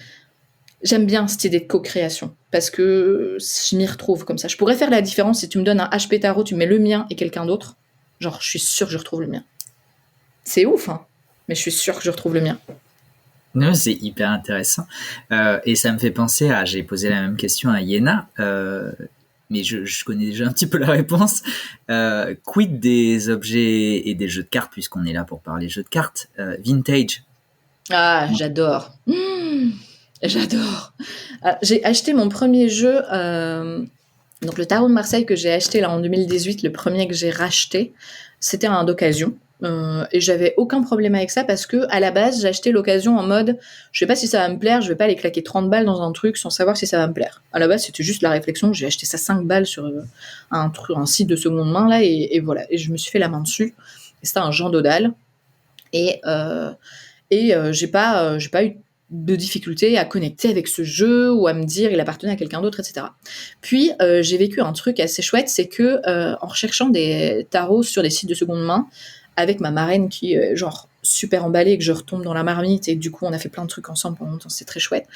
j'aime bien cette idée de co-création parce que je m'y retrouve comme ça. Je pourrais faire la différence si tu me donnes un HP tarot, tu mets le mien et quelqu'un d'autre. Genre, je suis sûre que je retrouve le mien. C'est ouf, hein, mais je suis sûre que je retrouve le mien. Non, c'est hyper intéressant. Et ça me fait penser à... J'ai posé la même question à Yéna, mais je connais déjà un petit peu la réponse. Quid des objets et des jeux de cartes, puisqu'on est là pour parler jeux de cartes, vintage? Ah, j'adore. J'adore. J'ai acheté mon premier jeu, donc le Tarot de Marseille que j'ai acheté là en 2018, le premier que j'ai racheté, c'était un d'occasion. Et j'avais aucun problème avec ça parce que à la base j'ai acheté l'occasion en mode je sais pas si ça va me plaire, je vais pas aller claquer 30 balles dans un truc sans savoir si ça va me plaire. À la base c'était juste la réflexion, j'ai acheté ça 5 balles sur un site de seconde main là et voilà, et je me suis fait la main dessus. Et c'était un Jean Dodal. Et j'ai pas eu de difficulté à connecter avec ce jeu ou à me dire il appartenait à quelqu'un d'autre, etc. Puis j'ai vécu un truc assez chouette, c'est que en recherchant des tarots sur des sites de seconde main, avec ma marraine qui est genre super emballée, que je retombe dans la marmite, et du coup on a fait plein de trucs ensemble pendant longtemps, c'est très chouette,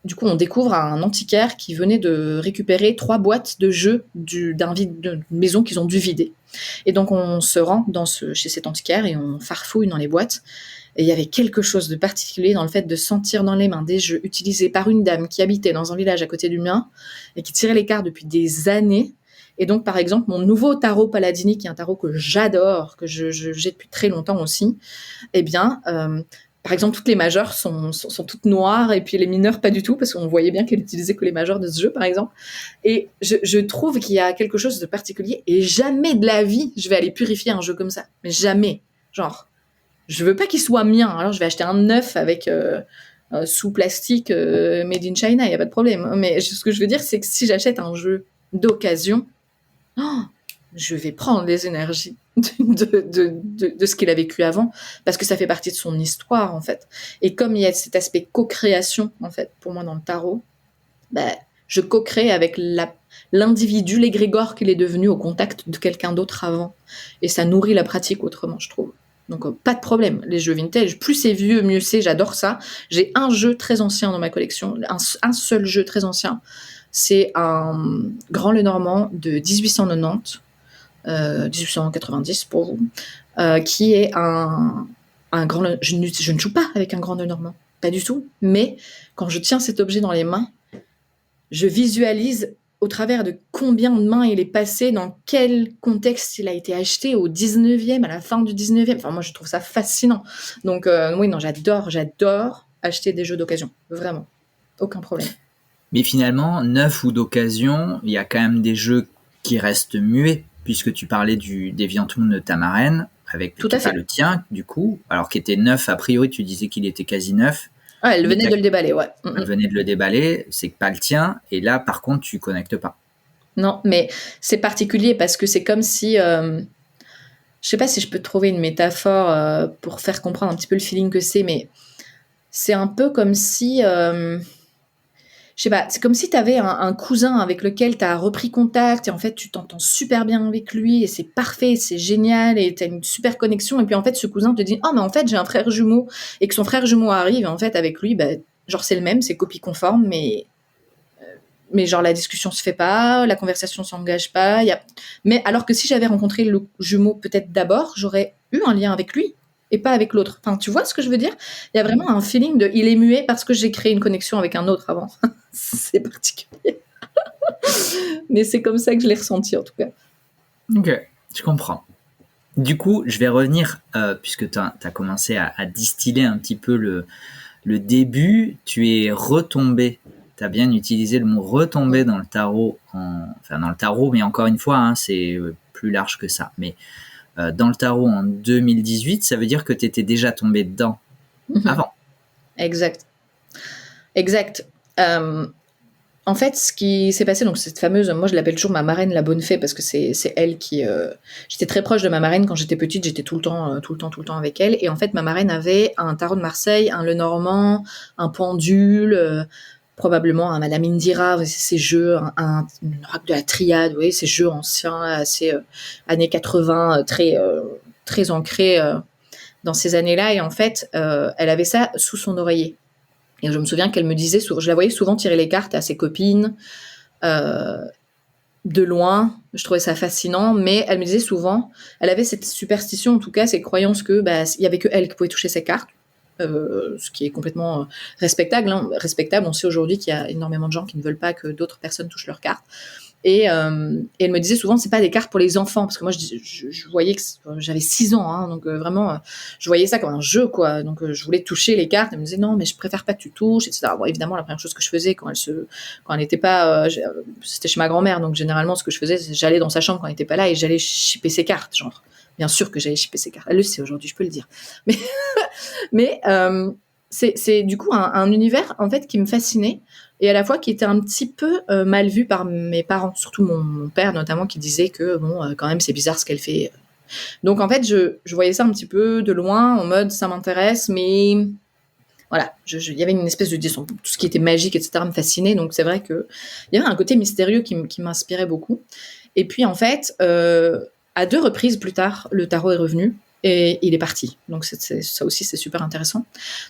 du coup on découvre un antiquaire qui venait de récupérer 3 boîtes de jeux d'une maison qu'ils ont dû vider. Et donc on se rend chez cet antiquaire et on farfouille dans les boîtes. Et il y avait quelque chose de particulier dans le fait de sentir dans les mains des jeux utilisés par une dame qui habitait dans un village à côté du mien et qui tirait les cartes depuis des années. Et donc, par exemple, mon nouveau tarot Paladini, qui est un tarot que j'adore, que j'ai depuis très longtemps aussi, eh bien, par exemple, toutes les majeures sont toutes noires et puis les mineures pas du tout, parce qu'on voyait bien qu'elle utilisait que les majeures de ce jeu, par exemple. Et je trouve qu'il y a quelque chose de particulier et jamais de la vie je vais aller purifier un jeu comme ça. Mais jamais. Genre, je veux pas qu'il soit mien, alors je vais acheter un neuf avec sous plastique made in China, il y a pas de problème. Mais ce que je veux dire, c'est que si j'achète un jeu d'occasion, je vais prendre les énergies de ce qu'il a vécu avant, parce que ça fait partie de son histoire, en fait. Et comme il y a cet aspect co-création, en fait, pour moi, dans le tarot, je co-crée avec l'individu, l'égrégore qu'il est devenu au contact de quelqu'un d'autre avant. Et ça nourrit la pratique autrement, je trouve. Donc, pas de problème. Les jeux vintage, plus c'est vieux, mieux c'est. J'adore ça. J'ai un jeu très ancien dans ma collection, un seul jeu très ancien. C'est un Grand Lenormand de 1890, 1890 pour vous, qui est un grand... Je ne joue pas avec un Grand Lenormand, pas du tout. Mais quand je tiens cet objet dans les mains, je visualise au travers de combien de mains il est passé, dans quel contexte il a été acheté au 19e, à la fin du 19e. Enfin, moi, je trouve ça fascinant. Donc, oui, non, j'adore acheter des jeux d'occasion. Vraiment. Aucun problème. Mais finalement, neuf ou d'occasion, il y a quand même des jeux qui restent muets, puisque tu parlais du Deviantmoon de ta marraine, avec tout à fait le tien, du coup, alors qu'il était neuf, a priori, tu disais qu'il était quasi neuf. Ah, elle venait de le déballer, ouais. Elle venait de le déballer, c'est pas le tien, et là, par contre, tu connectes pas. Non, mais c'est particulier parce que c'est comme si... je sais pas si je peux trouver une métaphore pour faire comprendre un petit peu le feeling que c'est, mais c'est un peu comme si... je sais pas, c'est comme si tu avais un cousin avec lequel tu as repris contact et en fait tu t'entends super bien avec lui et c'est parfait, c'est génial et tu as une super connexion, et puis en fait ce cousin te dit « Oh mais en fait j'ai un frère jumeau » et que son frère jumeau arrive, et en fait avec lui, genre c'est le même, c'est copie conforme, mais genre la discussion se fait pas, la conversation s'engage pas, mais alors que si j'avais rencontré le jumeau peut-être d'abord, j'aurais eu un lien avec lui et pas avec l'autre. Enfin, tu vois ce que je veux dire? Il y a vraiment un feeling de il est muet parce que j'ai créé une connexion avec un autre avant. C'est particulier. Mais c'est comme ça que je l'ai ressenti en tout cas. Ok, je comprends. Du coup, je vais revenir, puisque tu as commencé à distiller un petit peu le début, tu es retombé, tu as bien utilisé le mot retomber dans le tarot, dans le tarot, mais encore une fois, c'est plus large que ça. Mais dans le tarot en 2018, ça veut dire que tu étais déjà tombé dedans avant. Exact. En fait, ce qui s'est passé, donc cette fameuse, moi je l'appelle toujours ma marraine la bonne fée, parce que c'est elle qui... j'étais très proche de ma marraine quand j'étais petite, j'étais tout le temps avec elle, et en fait ma marraine avait un tarot de Marseille, un Lenormand, un pendule, probablement un Madame Indira, ces jeux, une oracle de la triade, oui, ces jeux anciens, assez années 80, très ancrés dans ces années-là, et en fait elle avait ça sous son oreiller. Et je me souviens qu'elle me disait, je la voyais souvent tirer les cartes à ses copines, de loin, je trouvais ça fascinant, mais elle me disait souvent, elle avait cette superstition, en tout cas, cette croyance que il y avait que elle qui pouvait toucher ses cartes, ce qui est complètement respectable. On sait aujourd'hui qu'il y a énormément de gens qui ne veulent pas que d'autres personnes touchent leurs cartes. Et elle me disait souvent, c'est pas des cartes pour les enfants, parce que moi je voyais que j'avais 6 ans, donc vraiment je voyais ça comme un jeu, quoi. Donc je voulais toucher les cartes. Elle me disait non, mais je préfère pas que tu touches, etc. Bon, évidemment, la première chose que je faisais quand elle n'était pas, c'était chez ma grand-mère, donc généralement ce que je faisais, c'est j'allais dans sa chambre quand elle n'était pas là et j'allais shipper ses cartes, genre. Bien sûr que j'allais shipper ses cartes. Elle le sait aujourd'hui, je peux le dire. Mais c'est du coup un univers en fait qui me fascinait, et à la fois qui était un petit peu mal vu par mes parents, surtout mon père notamment, qui disait que bon, quand même c'est bizarre ce qu'elle fait, Donc en fait, je voyais ça un petit peu de loin, en mode ça m'intéresse, mais voilà, il y avait une espèce de tout ce qui était magique, etc., me fascinait. Donc c'est vrai que il y avait un côté mystérieux qui m'inspirait beaucoup. Et puis en fait, à 2 reprises plus tard, le tarot est revenu et il est parti. Donc ça aussi, c'est super intéressant.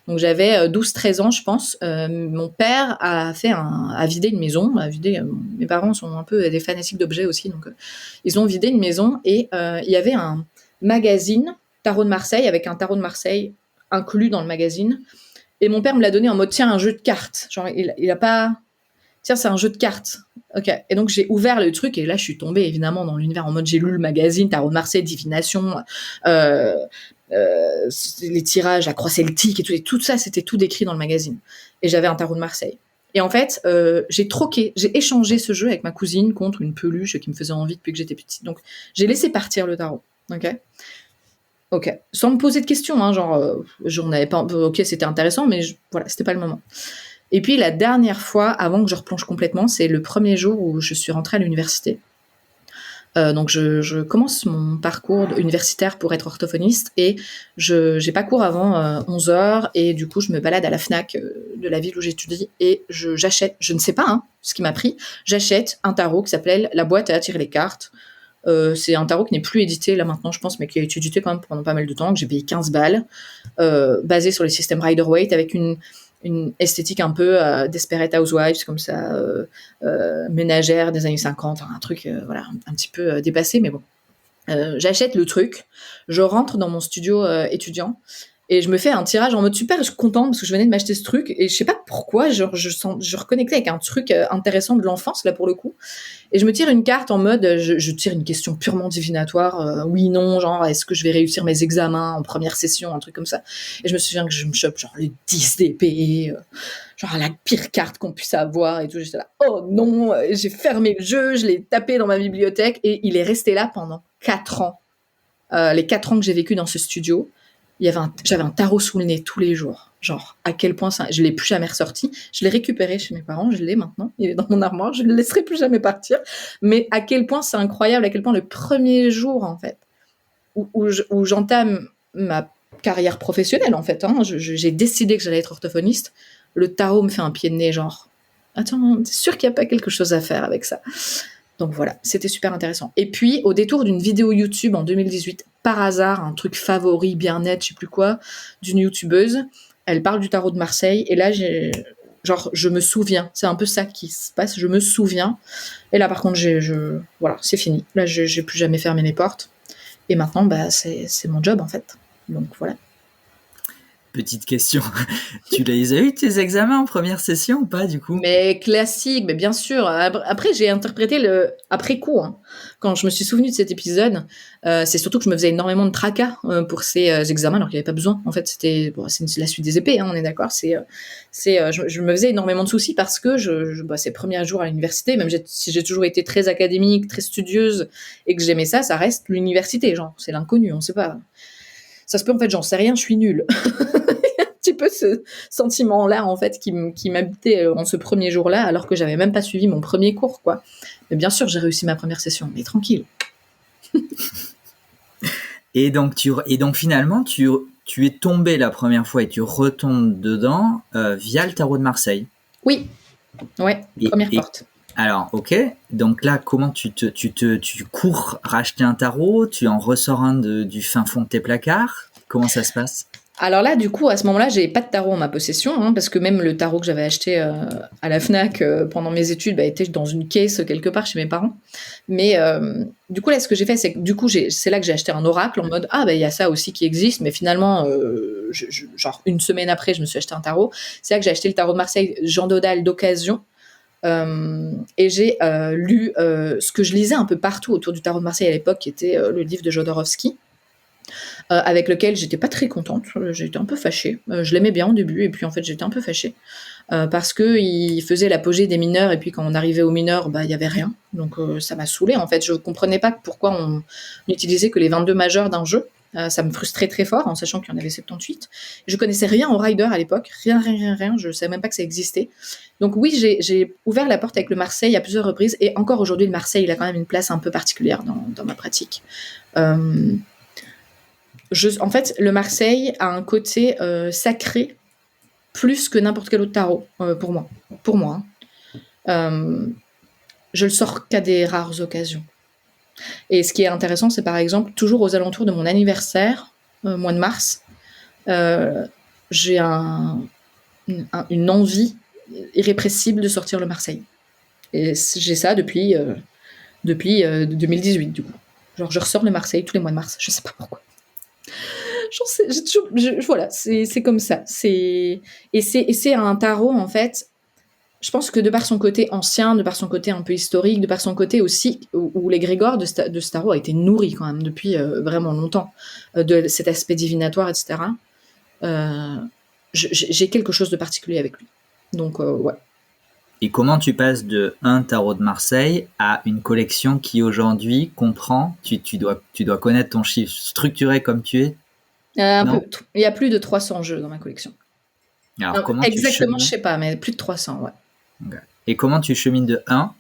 Donc j'avais 12-13 ans, je pense. Mon père a vidé une maison. Mes parents sont un peu des fanatiques d'objets aussi, donc ils ont vidé une maison et il y avait un magazine Tarot de Marseille avec un tarot de Marseille inclus dans le magazine. Et mon père me l'a donné en mode tiens, un jeu de cartes. Genre, il a pas. Tiens, c'est un jeu de cartes. Ok. Et donc, j'ai ouvert le truc et là, je suis tombée évidemment dans l'univers en mode j'ai lu le magazine, Tarot de Marseille, Divination, euh, les tirages, la croix celtique et tout ça, c'était tout décrit dans le magazine. Et j'avais un tarot de Marseille. Et en fait, j'ai échangé ce jeu avec ma cousine contre une peluche qui me faisait envie depuis que j'étais petite. Donc, j'ai laissé partir le tarot. Ok. Sans me poser de questions, hein, genre, j'en avais pas. Ok, c'était intéressant, mais voilà, c'était pas le moment. Et puis la dernière fois, avant que je replonge complètement, c'est le premier jour où je suis rentrée à l'université. Donc je commence mon parcours universitaire pour être orthophoniste et j'ai pas cours avant 11h et du coup je me balade à la Fnac de la ville où j'étudie et j'achète, je ne sais pas ce qui m'a pris, j'achète un tarot qui s'appelle La boîte à attirer les cartes. C'est un tarot qui n'est plus édité là maintenant je pense, mais qui a été édité quand même pendant pas mal de temps, que j'ai payé 15 balles, basé sur les systèmes Rider-Waite avec une esthétique un peu Desperate Housewives, comme ça, ménagère des années 50, un truc voilà, un petit peu dépassé, mais bon. J'achète le truc, je rentre dans mon studio étudiant et je me fais un tirage en mode super, je suis contente parce que je venais de m'acheter ce truc et je sais pas pourquoi, je reconnectais avec un truc intéressant de l'enfance là pour le coup. Et je me tire une carte en mode, je tire une question purement divinatoire, oui, non, genre, est-ce que je vais réussir mes examens en première session, un truc comme ça. Et je me souviens que je me chope genre le 10 d'épée, genre la pire carte qu'on puisse avoir et tout. J'étais là, oh non, j'ai fermé le jeu, je l'ai tapé dans ma bibliothèque et il est resté là pendant 4 ans. Les 4 ans que j'ai vécu dans ce studio, j'avais un tarot sous le nez tous les jours. Genre, à quel point ça. Je l'ai plus jamais ressorti. Je l'ai récupéré chez mes parents, je l'ai maintenant. Il est dans mon armoire, je ne le laisserai plus jamais partir. Mais à quel point c'est incroyable, à quel point le premier jour, en fait, où j'entame ma carrière professionnelle, en fait, j'ai décidé que j'allais être orthophoniste, le tarot me fait un pied de nez, genre, attends, t'es sûr qu'il n'y a pas quelque chose à faire avec ça? Donc voilà, c'était super intéressant. Et puis, au détour d'une vidéo YouTube en 2018, par hasard, un truc favori, bien net, je sais plus quoi, d'une youtubeuse, elle parle du tarot de Marseille, et là, je me souviens, c'est un peu ça qui se passe, je me souviens, et là, par contre, voilà, c'est fini. Là, j'ai plus jamais fermé mes portes, et maintenant, bah, c'est mon job, en fait. Donc voilà. Petite question, tu les as eu tes examens en première session ou pas du coup? Mais classique, mais bien sûr. Après, j'ai interprété le après coup. Quand je me suis souvenue de cet épisode, c'est surtout que je me faisais énormément de tracas pour ces examens, alors qu'il n'y avait pas besoin. En fait, c'est la suite des épées, on est d'accord. Je me faisais énormément de soucis parce que ces premiers jours à l'université, même si j'ai toujours été très académique, très studieuse, et que j'aimais ça, ça reste l'université. Genre, c'est l'inconnu, on sait pas. Ça se peut, en fait, j'en sais rien, je suis nulle. Petit peu ce sentiment-là, en fait, qui m'habitait en ce premier jour-là, alors que j'avais même pas suivi mon premier cours, quoi. Mais bien sûr, j'ai réussi ma première session, mais tranquille. Et donc finalement, tu es tombé la première fois et tu retombes dedans via le tarot de Marseille. Oui, ouais, première porte. Alors, ok. Donc là, comment tu cours racheter un tarot? Tu en ressors un du fin fond de tes placards? Comment ça se passe? Alors là, du coup, à ce moment-là, j'ai pas de tarot en ma possession, parce que même le tarot que j'avais acheté à la Fnac pendant mes études était dans une caisse quelque part chez mes parents. Mais du coup, là, ce que j'ai fait, c'est que du coup, c'est là que j'ai acheté un oracle en mode il y a ça aussi qui existe, mais finalement, genre une semaine après, je me suis acheté un tarot. C'est là que j'ai acheté le tarot de Marseille Jean Dodal d'occasion. Et j'ai lu ce que je lisais un peu partout autour du tarot de Marseille à l'époque, qui était le livre de Jodorowsky. Avec lequel j'étais pas très contente, j'étais un peu fâchée. Je l'aimais bien au début, et puis en fait j'étais un peu fâchée. Parce qu'il faisait l'apogée des mineurs, et puis quand on arrivait aux mineurs, il y avait rien. Donc ça m'a saoulée, en fait. Je comprenais pas pourquoi on n'utilisait que les 22 majeurs d'un jeu. Ça me frustrait très fort en sachant qu'il y en avait 78. Je connaissais rien au Rider à l'époque, rien. Je savais même pas que ça existait. Donc oui, j'ai ouvert la porte avec le Marseille à plusieurs reprises et encore aujourd'hui, le Marseille, il a quand même une place un peu particulière dans ma pratique. En fait, le Marseille a un côté sacré plus que n'importe quel autre tarot pour moi. Je le sors qu'à des rares occasions. Et ce qui est intéressant, c'est par exemple, toujours aux alentours de mon anniversaire, mois de mars, j'ai une envie irrépressible de sortir le Marseille. Et j'ai ça depuis 2018, du coup. Genre, je ressors le Marseille tous les mois de mars, je sais pas pourquoi. Voilà, c'est comme ça. Et c'est un tarot, en fait. Je pense que de par son côté ancien, de par son côté un peu historique, de par son côté aussi où l'égrégore de ce tarot a été nourri quand même depuis vraiment longtemps, de cet aspect divinatoire, etc. J'ai quelque chose de particulier avec lui. Donc, ouais. Et comment tu passes de un tarot de Marseille à une collection qui aujourd'hui comprend, tu dois connaître ton chiffre structuré comme tu es? Il y a plus de 300 jeux dans ma collection. Alors, comment exactement, je sais pas, mais plus de 300, ouais. Okay. Et comment tu chemines de 1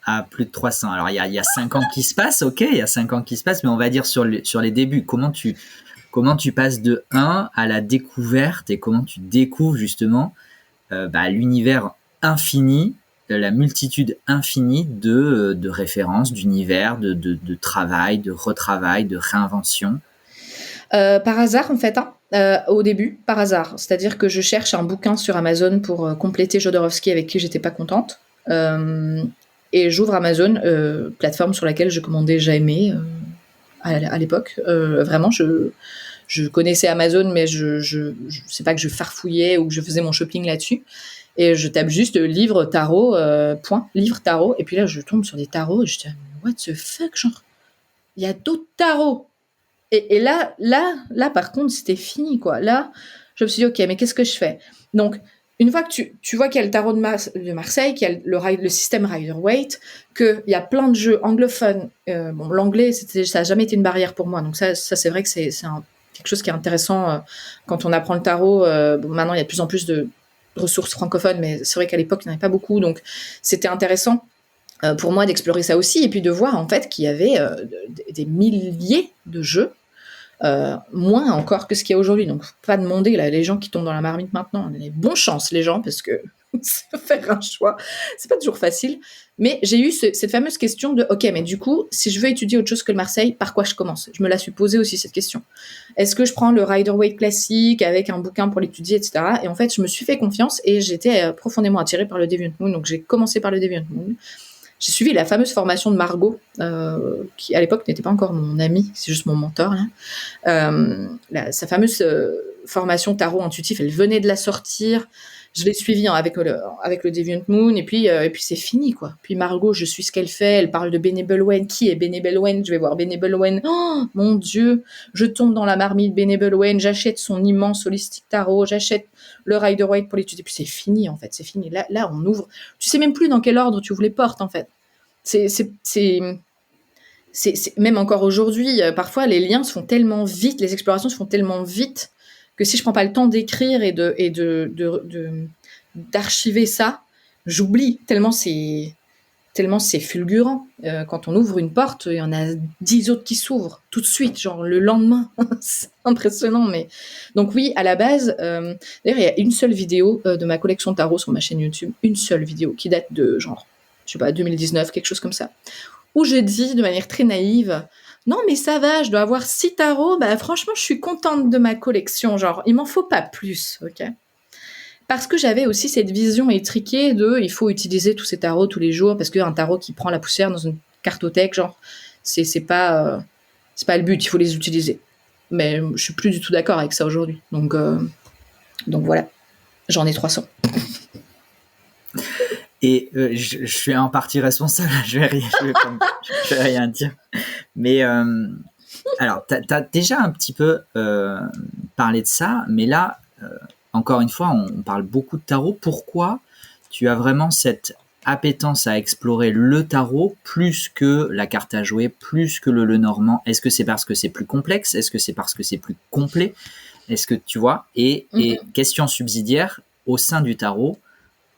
à plus de 300? Alors, il y a 5 ans qui se passent, ok, il y a 5 ans qui se passent, mais on va dire sur les débuts. Comment tu passes de 1 à la découverte et comment tu découvres justement l'univers infini, la multitude infinie de références, d'univers, de travail, de retravail, de réinvention? Par hasard, en fait, au début, par hasard. C'est-à-dire que je cherche un bouquin sur Amazon pour compléter Jodorowsky avec qui j'étais pas contente. Et j'ouvre Amazon, plateforme sur laquelle je commandais jamais à l'époque. Vraiment, je connaissais Amazon, mais je sais pas que je farfouillais ou que je faisais mon shopping là-dessus. Et je tape juste livre tarot, livre tarot. Et puis là, je tombe sur des tarots et je dis, what the fuck, genre, il y a d'autres tarots. Et là, par contre, c'était fini, quoi. Là, je me suis dit, ok, mais qu'est-ce que je fais? Donc, une fois que tu vois qu'il y a le tarot de Marseille, qu'il y a le système Rider-Waite, qu'il y a plein de jeux anglophones. L'anglais, ça n'a jamais été une barrière pour moi. Donc ça c'est vrai que c'est quelque chose qui est intéressant quand on apprend le tarot. Maintenant, il y a de plus en plus de ressources francophones, mais c'est vrai qu'à l'époque, il n'y en avait pas beaucoup. Donc, c'était intéressant pour moi d'explorer ça aussi, et puis de voir en fait qu'il y avait des milliers de jeux, moins encore que ce qu'il y a aujourd'hui. Donc, faut pas demander là, les gens qui tombent dans la marmite maintenant. Bonne chance les gens, parce que faire un choix, c'est pas toujours facile. Mais j'ai eu cette fameuse question de, ok, mais du coup, si je veux étudier autre chose que le Marseille, par quoi je commence? Je me la suis posée aussi, cette question. Est-ce que je prends le Rider-Waite classique avec un bouquin pour l'étudier, etc. Et en fait, je me suis fait confiance et j'étais profondément attirée par le Deviant Moon. Donc, j'ai commencé par le Deviant Moon. J'ai suivi la fameuse formation de Margot, qui à l'époque n'était pas encore mon amie, c'est juste mon mentor. Sa fameuse formation tarot intuitif, elle venait de la sortir. Je l'ai suivie avec le Deviant Moon, et puis c'est fini, quoi. Puis Margot, je suis ce qu'elle fait, elle parle de Bene Bulwen. Qui est Bene Bulwen? Je vais voir Bene Bulwen. Oh, mon Dieu, je tombe dans la marmite Bene Bulwen, j'achète son immense holistique tarot, j'achète le Rider-Waite pour l'étudier, puis c'est fini, en fait, c'est fini. Là, on ouvre. Tu sais même plus dans quel ordre tu ouvres les portes, en fait. C'est même encore aujourd'hui, parfois les liens se font tellement vite, les explorations se font tellement vite que si je prends pas le temps d'écrire et d'archiver ça, j'oublie tellement c'est fulgurant. Quand on ouvre une porte, il y en a 10 autres qui s'ouvrent tout de suite, genre le lendemain. C'est impressionnant. Mais donc oui, à la base, d'ailleurs, il y a une seule vidéo de ma collection tarot sur ma chaîne YouTube, une seule vidéo qui date de genre, je sais pas, 2019, quelque chose comme ça, où je dis de manière très naïve, non mais ça va, je dois avoir 6 tarots, franchement je suis contente de ma collection, genre il m'en faut pas plus, ok? Parce que j'avais aussi cette vision étriquée de il faut utiliser tous ces tarots tous les jours, parce qu'un tarot qui prend la poussière dans une cartothèque, genre c'est pas le but, il faut les utiliser. Mais je suis plus du tout d'accord avec ça aujourd'hui. Donc voilà, j'en ai 300. Et je suis en partie responsable, je vais rien dire. Mais alors, t'as déjà un petit peu parlé de ça, mais là, encore une fois, on parle beaucoup de tarot. Pourquoi tu as vraiment cette appétence à explorer le tarot plus que la carte à jouer, plus que le Lenormand? Est-ce que c'est parce que c'est plus complexe? Est-ce que c'est parce que c'est plus complet? Est-ce que tu vois? Et question subsidiaire, au sein du tarot,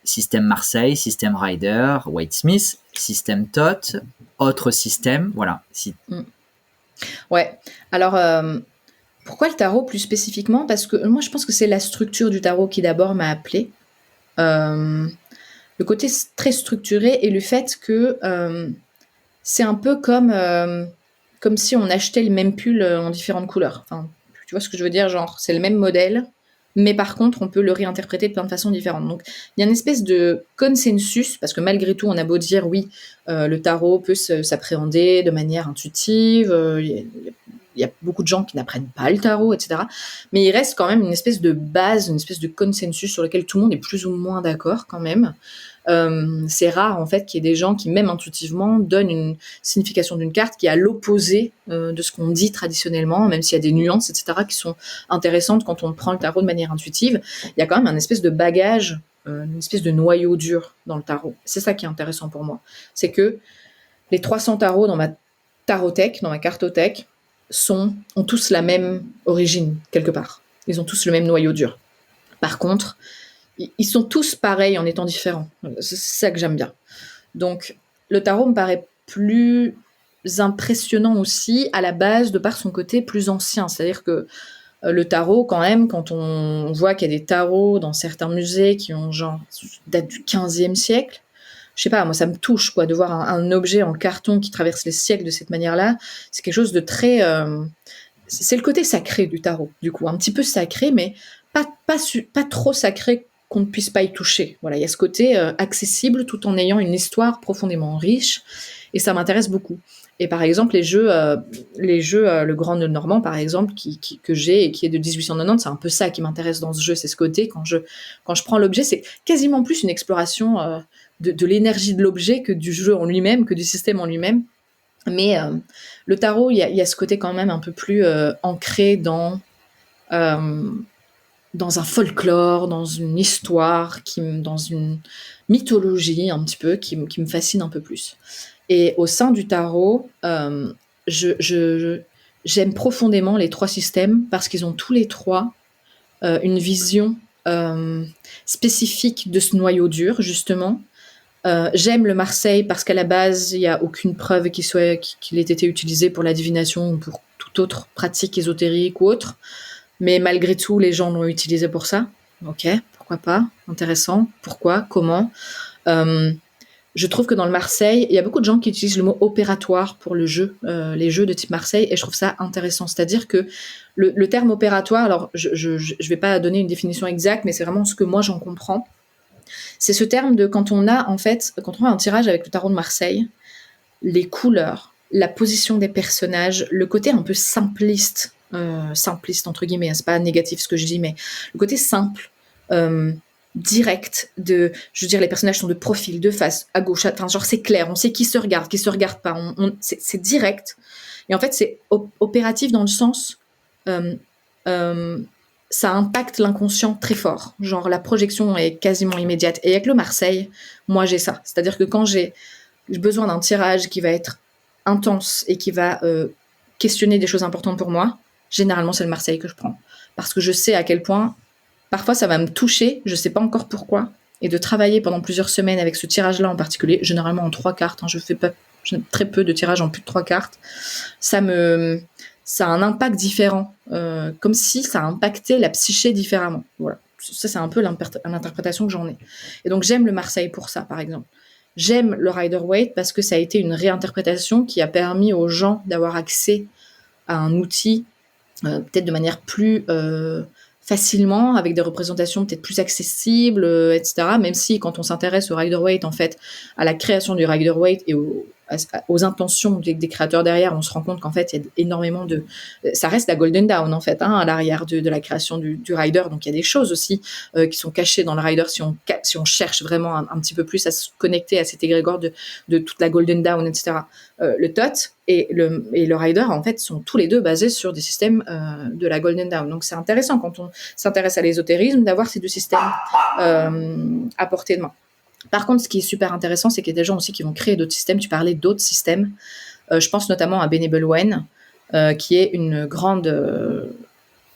système Marseille, système Rider, White-Smith, système Thoth, autre système, voilà. Ouais, alors pourquoi le tarot plus spécifiquement? Parce que moi je pense que c'est la structure du tarot qui d'abord m'a appelée. Le côté très structuré et le fait que c'est un peu comme si on achetait le même pull en différentes couleurs. Enfin, tu vois ce que je veux dire? Genre, c'est le même modèle, mais par contre, on peut le réinterpréter de plein de façons différentes. Donc, il y a une espèce de consensus, parce que malgré tout, on a beau dire, oui, le tarot peut s'appréhender de manière intuitive, il y a beaucoup de gens qui n'apprennent pas le tarot, etc. Mais il reste quand même une espèce de base, une espèce de consensus sur lequel tout le monde est plus ou moins d'accord quand même. C'est rare en fait qu'il y ait des gens qui, même intuitivement, donnent une signification d'une carte qui est à l'opposé de ce qu'on dit traditionnellement, même s'il y a des nuances, etc., qui sont intéressantes quand on prend le tarot de manière intuitive. Il y a quand même un espèce de bagage, une espèce de noyau dur dans le tarot. C'est ça qui est intéressant pour moi. C'est que les 300 tarots dans ma tarothèque, dans ma cartothèque, ont tous la même origine, quelque part. Ils ont tous le même noyau dur. Par contre, ils sont tous pareils en étant différents. C'est ça que j'aime bien. Donc, le tarot me paraît plus impressionnant aussi à la base de par son côté plus ancien. C'est-à-dire que le tarot, quand même, quand on voit qu'il y a des tarots dans certains musées qui ont datent du 15e siècle, je sais pas, moi ça me touche quoi de voir un objet en carton qui traverse les siècles de cette manière-là. C'est quelque chose de très... c'est le côté sacré du tarot, du coup. Un petit peu sacré, mais pas trop sacré qu'on ne puisse pas y toucher. Voilà, il y a ce côté accessible tout en ayant une histoire profondément riche, et ça m'intéresse beaucoup. Et par exemple, les jeux le Grand Normand, par exemple, que j'ai et qui est de 1890, c'est un peu ça qui m'intéresse dans ce jeu, c'est ce côté, quand je prends l'objet, c'est quasiment plus une exploration de l'énergie de l'objet que du jeu en lui-même, que du système en lui-même. Mais le tarot, il y a ce côté quand même un peu plus ancré dans un folklore, dans une histoire, dans une mythologie un petit peu, qui me fascine un peu plus. Et au sein du tarot, j'aime profondément les 3 systèmes parce qu'ils ont tous les 3 une vision spécifique de ce noyau dur, justement. J'aime le Marseille parce qu'à la base, il n'y a aucune preuve qu'il ait été utilisé pour la divination ou pour toute autre pratique ésotérique ou autre. Mais malgré tout, les gens l'ont utilisé pour ça. Ok, pourquoi pas? Intéressant. Pourquoi? Comment? Je trouve que dans le Marseille, il y a beaucoup de gens qui utilisent le mot opératoire pour les jeux de type Marseille, et je trouve ça intéressant. C'est-à-dire que le terme opératoire, alors je vais pas donner une définition exacte, mais c'est vraiment ce que moi j'en comprends. C'est ce terme de quand on a un tirage avec le tarot de Marseille, les couleurs, la position des personnages, le côté un peu simpliste entre guillemets, c'est pas négatif ce que je dis, mais le côté simple, direct, je veux dire, les personnages sont de profil, de face, à gauche, enfin genre c'est clair, on sait qui se regarde pas, c'est direct, et en fait c'est opératif dans le sens ça impacte l'inconscient très fort, genre la projection est quasiment immédiate. Et avec le Marseille, moi j'ai ça, c'est-à-dire que quand j'ai besoin d'un tirage qui va être intense et qui va questionner des choses importantes pour moi, généralement c'est le Marseille que je prends, parce que je sais à quel point parfois ça va me toucher, je sais pas encore pourquoi, et de travailler pendant plusieurs semaines avec ce tirage-là en particulier, généralement en 3 cartes, j'ai très peu de tirages en plus de 3 cartes, ça a un impact différent, comme si ça impactait la psyché différemment. Voilà. Ça, c'est un peu l'interprétation que j'en ai. Et donc, j'aime le Marseille pour ça, par exemple. J'aime le Rider-Waite parce que ça a été une réinterprétation qui a permis aux gens d'avoir accès à un outil, peut-être de manière plus facilement, avec des représentations peut-être plus accessibles, etc. Même si, quand on s'intéresse au Rider-Waite, en fait, à la création du Rider-Waite et aux intentions des créateurs derrière, on se rend compte qu'en fait, il y a énormément ça reste la Golden Dawn, en fait, à l'arrière de la création du Rider. Donc, il y a des choses aussi qui sont cachées dans le Rider si on cherche vraiment un petit peu plus à se connecter à cet égrégore de toute la Golden Dawn, etc. Le Thoth et le Rider, en fait, sont tous les deux basés sur des systèmes de la Golden Dawn. Donc, c'est intéressant quand on s'intéresse à l'ésotérisme d'avoir ces 2 systèmes à portée de main. Par contre, ce qui est super intéressant, c'est qu'il y a des gens aussi qui vont créer d'autres systèmes. Tu parlais d'autres systèmes. Je pense notamment à Benebolwen, qui est une grande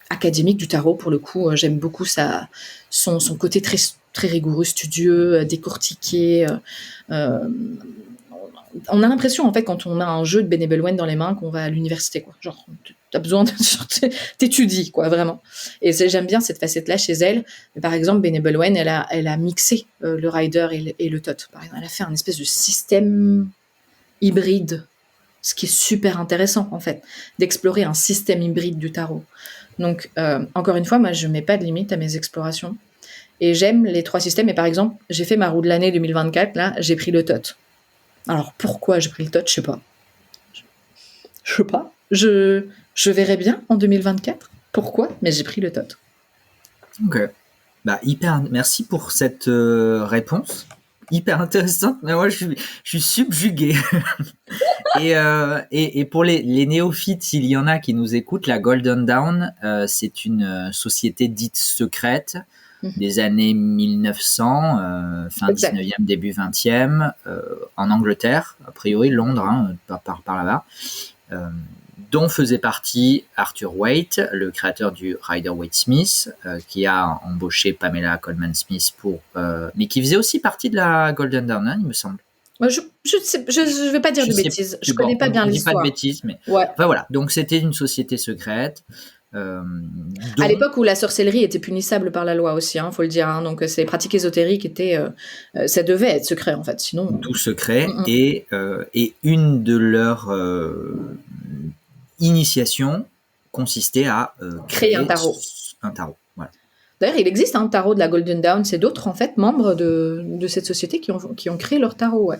académique du tarot, pour le coup. J'aime beaucoup son côté très, très rigoureux, studieux, décortiqué. Euh, on a l'impression, en fait, quand on a un jeu de Benebolwen dans les mains, qu'on va à l'université, quoi. Genre, t'as besoin de... t'étudies, quoi, vraiment. Et j'aime bien cette facette-là chez elle. Mais par exemple, Benebolwen, elle a mixé le rider et le tot. Par exemple, elle a fait un espèce de système hybride, ce qui est super intéressant, en fait, d'explorer un système hybride du tarot. Donc, encore une fois, moi, je mets pas de limite à mes explorations. Et j'aime les 3 systèmes. Et par exemple, j'ai fait ma roue de l'année 2024, là, j'ai pris le tot. Alors, pourquoi j'ai pris le tot, je sais pas. Je sais pas. Je verrai bien en 2024 pourquoi, mais j'ai pris le tot. Ok. Bah, merci pour cette réponse. Hyper intéressante. Mais moi, je suis subjugué. Et pour les néophytes, s'il y en a qui nous écoutent, la Golden Dawn, c'est une société dite secrète des années 1900, fin Exact. 19e, début 20e, en Angleterre, a priori Londres, hein, par là-bas, dont faisait partie Arthur Waite, le créateur du Rider-Waite-Smith, qui a embauché Pamela Coleman Smith mais qui faisait aussi partie de la Golden Dawn, hein, il me semble. Moi, je vais pas dire de bêtises. Je connais pas bien on dit pas de l'histoire. bêtises, mais Ouais. enfin voilà. Donc c'était une société secrète. À Dont l'époque où la sorcellerie était punissable par la loi aussi, faut le dire. Donc ces pratiques ésotériques étaient, ça devait être secret en fait. Sinon. tout secret et une de leurs initiations consistait à Créer un créer tarot. un tarot. Voilà. D'ailleurs, il existe un tarot de la Golden Dawn. C'est d'autres en fait membres de cette société qui ont créé leur tarot. Ouais.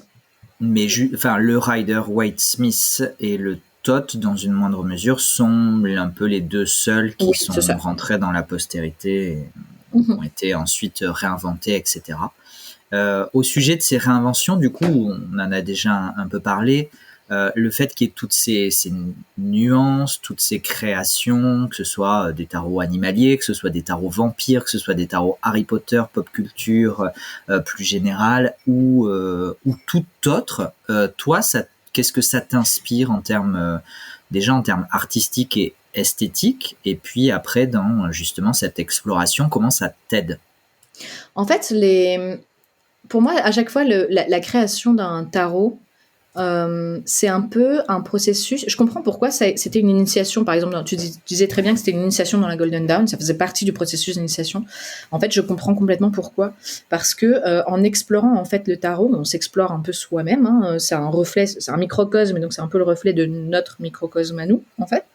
Mais le Rider-Waite-Smith et le Tot, dans une moindre mesure, sont un peu les deux seuls qui sont rentrés dans la postérité et ont été ensuite réinventés, etc. Au sujet de ces réinventions, du coup, on en a déjà un peu parlé. Le fait qu'il y ait toutes ces nuances, toutes ces créations, que ce soit des tarots animaliers, que ce soit des tarots vampires, que ce soit des tarots Harry Potter, pop culture plus générale ou tout autre, toi, qu'est-ce que ça t'inspire en termes déjà en termes artistiques et esthétiques, et puis après dans justement cette exploration, comment ça t'aide? En fait, pour moi, à chaque fois, la création d'un tarot, c'est un peu un processus. Je comprends pourquoi c'était une initiation. Par exemple, tu disais très bien que c'était une initiation dans la Golden Dawn. Ça faisait partie du processus d'initiation. En fait, je comprends complètement pourquoi. Parce que en explorant en fait le tarot, on s'explore un peu soi-même. Hein. C'est un reflet, c'est un microcosme, donc c'est un peu le reflet de notre microcosme à nous, en fait.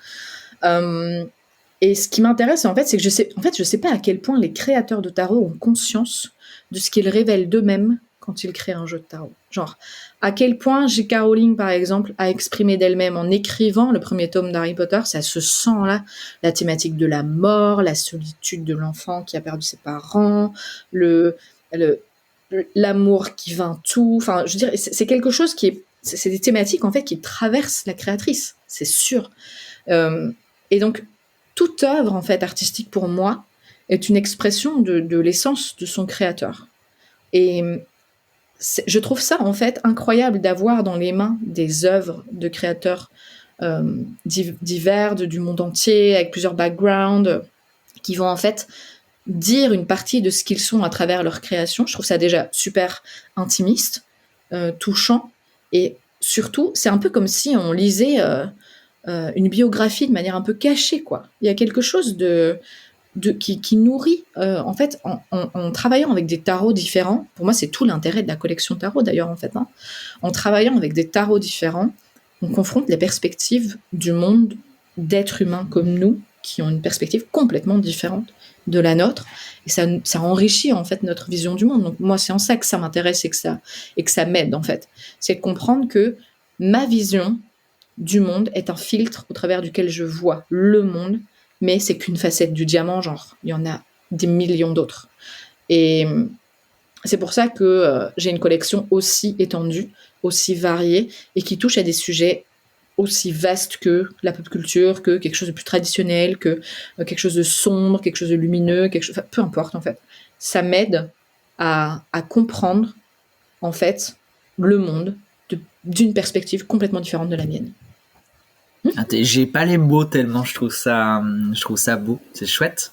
Et ce qui m'intéresse, en fait, c'est que je sais pas à quel point les créateurs de tarot ont conscience de ce qu'ils révèlent d'eux-mêmes quand ils créent un jeu de tarot. Genre, à quel point J.K. Rowling, par exemple, a exprimé d'elle-même en écrivant le premier tome d'Harry Potter, ça se sent là, la thématique de la mort, la solitude de l'enfant qui a perdu ses parents, l'amour qui vainc tout. Enfin, je veux dire, c'est quelque chose c'est des thématiques, en fait, qui traversent la créatrice, c'est sûr. Et donc, toute œuvre, en fait, artistique, pour moi, est une expression de l'essence de son créateur. Et je trouve ça, en fait, incroyable d'avoir dans les mains des œuvres de créateurs divers du monde entier, avec plusieurs backgrounds, qui vont, en fait, dire une partie de ce qu'ils sont à travers leur création. Je trouve ça déjà super intimiste, touchant, et surtout, c'est un peu comme si on lisait une biographie de manière un peu cachée, quoi. Il y a quelque chose qui nourrit, en fait, en travaillant avec des tarots différents. Pour moi, c'est tout l'intérêt de la collection tarot, d'ailleurs, en fait. Hein. En travaillant avec des tarots différents, on confronte les perspectives du monde d'êtres humains comme nous, qui ont une perspective complètement différente de la nôtre, et ça enrichit, en fait, notre vision du monde. Donc, moi, c'est en ça que ça m'intéresse et que ça m'aide, en fait. C'est de comprendre que ma vision du monde est un filtre au travers duquel je vois le monde, mais c'est qu'une facette du diamant, genre, il y en a des millions d'autres. Et c'est pour ça que j'ai une collection aussi étendue, aussi variée, et qui touche à des sujets aussi vastes que la pop culture, que quelque chose de plus traditionnel, que quelque chose de sombre, quelque chose de lumineux, peu importe en fait. Ça m'aide à comprendre en fait, le monde d'une perspective complètement différente de la mienne. J'ai pas les mots tellement je trouve ça beau. C'est chouette.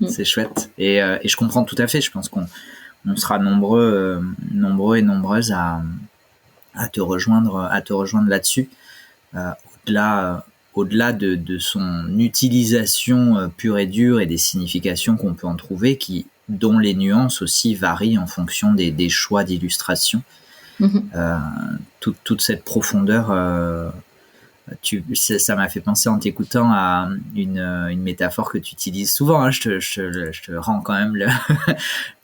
C'est chouette. Et je comprends tout à fait. Je pense qu'on sera nombreux et nombreuses à te rejoindre là-dessus. Au-delà de son utilisation pure et dure et des significations qu'on peut en trouver, dont les nuances aussi varient en fonction des choix d'illustration. Toute cette profondeur, ça m'a fait penser en t'écoutant à une métaphore que tu utilises souvent. Hein. Je te rends quand même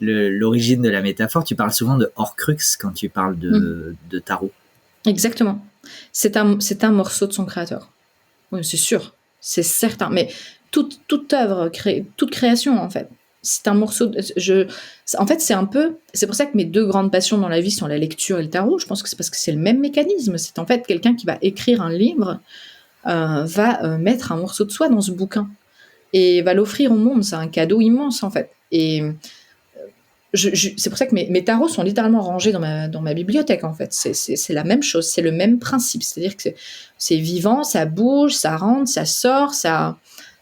l'origine de la métaphore. Tu parles souvent de Horcrux quand tu parles de tarot. Exactement. C'est un morceau de son créateur. Oui, c'est sûr, c'est certain. Mais toute œuvre, toute création, en fait, c'est un morceau. En fait, c'est pour ça que mes deux grandes passions dans la vie sont la lecture et le tarot. Je pense que c'est parce que c'est le même mécanisme. C'est en fait quelqu'un qui va écrire un livre, va mettre un morceau de soi dans ce bouquin et va l'offrir au monde. C'est un cadeau immense, en fait. Et c'est pour ça que mes tarots sont littéralement rangés dans ma bibliothèque, en fait. C'est la même chose, c'est le même principe. C'est-à-dire que c'est vivant, ça bouge, ça rentre, ça sort,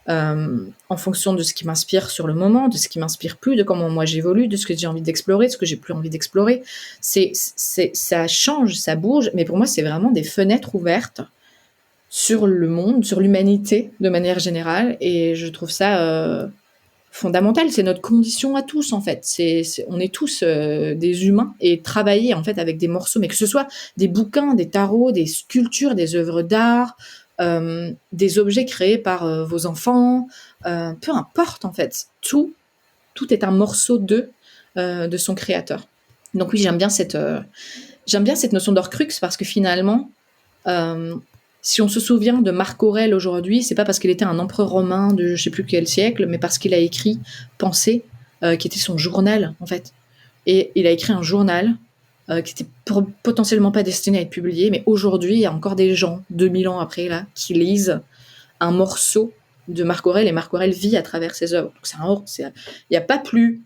en fonction de ce qui m'inspire sur le moment, de ce qui m'inspire plus, de comment moi j'évolue, de ce que j'ai envie d'explorer, de ce que j'ai plus envie d'explorer. Ça change, ça bouge, mais pour moi, c'est vraiment des fenêtres ouvertes sur le monde, sur l'humanité de manière générale, et je trouve ça fondamental. C'est notre condition à tous, en fait. On est tous des humains, et travailler en fait avec des morceaux, mais que ce soit des bouquins, des tarots, des sculptures, des œuvres d'art, des objets créés par vos enfants, peu importe, en fait. Tout est un morceau de son créateur. Donc oui, j'aime bien cette notion d'Horcrux, parce que finalement, si on se souvient de Marc Aurèle aujourd'hui, c'est pas parce qu'il était un empereur romain de je sais plus quel siècle, mais parce qu'il a écrit Pensée, qui était son journal, en fait. Et il a écrit un journal qui était potentiellement pas destiné à être publié, mais aujourd'hui, il y a encore des gens, 2000 ans après, là, qui lisent un morceau de Marc Aurèle, et Marc Aurèle vit à travers ses œuvres. Donc il n'y a pas plus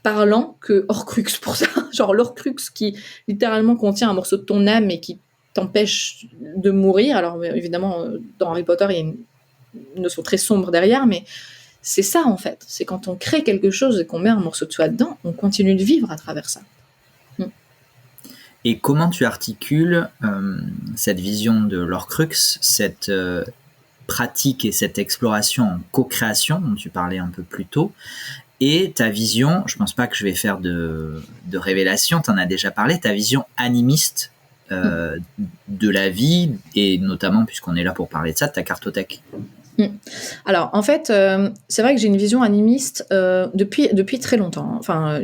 parlant que Horcrux pour ça. Genre l'Horcrux qui littéralement contient un morceau de ton âme et qui t'empêche de mourir. Alors évidemment, dans Harry Potter, il y a une notion très sombre derrière, mais c'est ça, en fait. C'est quand on crée quelque chose et qu'on met un morceau de soi dedans, on continue de vivre à travers ça. Et comment tu articules cette vision de l'Horcrux, cette pratique et cette exploration en co-création dont tu parlais un peu plus tôt, et ta vision, je pense pas que je vais faire de révélation, tu en as déjà parlé, ta vision animiste de la vie, et notamment, puisqu'on est là pour parler de ça, de ta cartothèque. Alors, en fait, c'est vrai que j'ai une vision animiste depuis très longtemps. Enfin,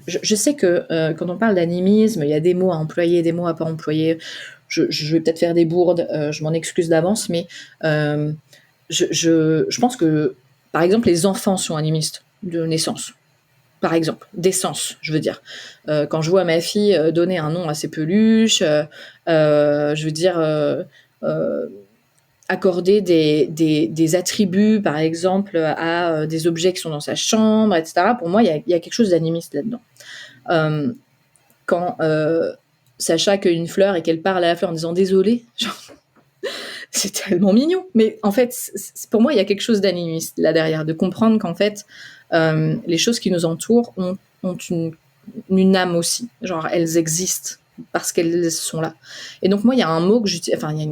je sais que quand on parle d'animisme, il y a des mots à employer, des mots à pas employer. Je vais peut-être faire des bourdes, je m'en excuse d'avance, mais je pense que, par exemple, les enfants sont animistes de naissance. Par exemple, d'essence, je veux dire. Quand je vois ma fille donner un nom à ses peluches, je veux dire, accorder des attributs, par exemple, à des objets qui sont dans sa chambre, etc. Pour moi, il y a quelque chose d'animiste là-dedans. Quand Sacha cueille une fleur et qu'elle parle à la fleur en disant « désolée », c'est tellement mignon. Mais en fait, pour moi, il y a quelque chose d'animiste là derrière, de comprendre qu'en fait, les choses qui nous entourent ont une âme aussi. Genre, elles existent parce qu'elles sont là. Et donc, moi, il y a un mot que j'utilise, enfin, il y a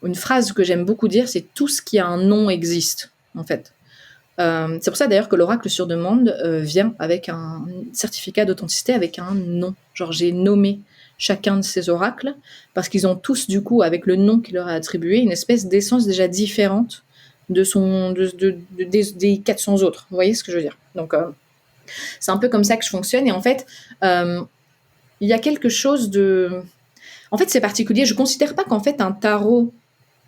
une phrase que j'aime beaucoup dire, c'est « tout ce qui a un nom existe », en fait. C'est pour ça d'ailleurs que l'oracle sur demande vient avec un certificat d'authenticité avec un nom. Genre, j'ai nommé chacun de ces oracles parce qu'ils ont tous, du coup, avec le nom qu'il leur a attribué, une espèce d'essence déjà différente des 400 autres. Vous voyez ce que je veux dire? Donc, c'est un peu comme ça que je fonctionne. Et en fait, il y a quelque chose de... En fait, c'est particulier. Je ne considère pas qu'en fait, un tarot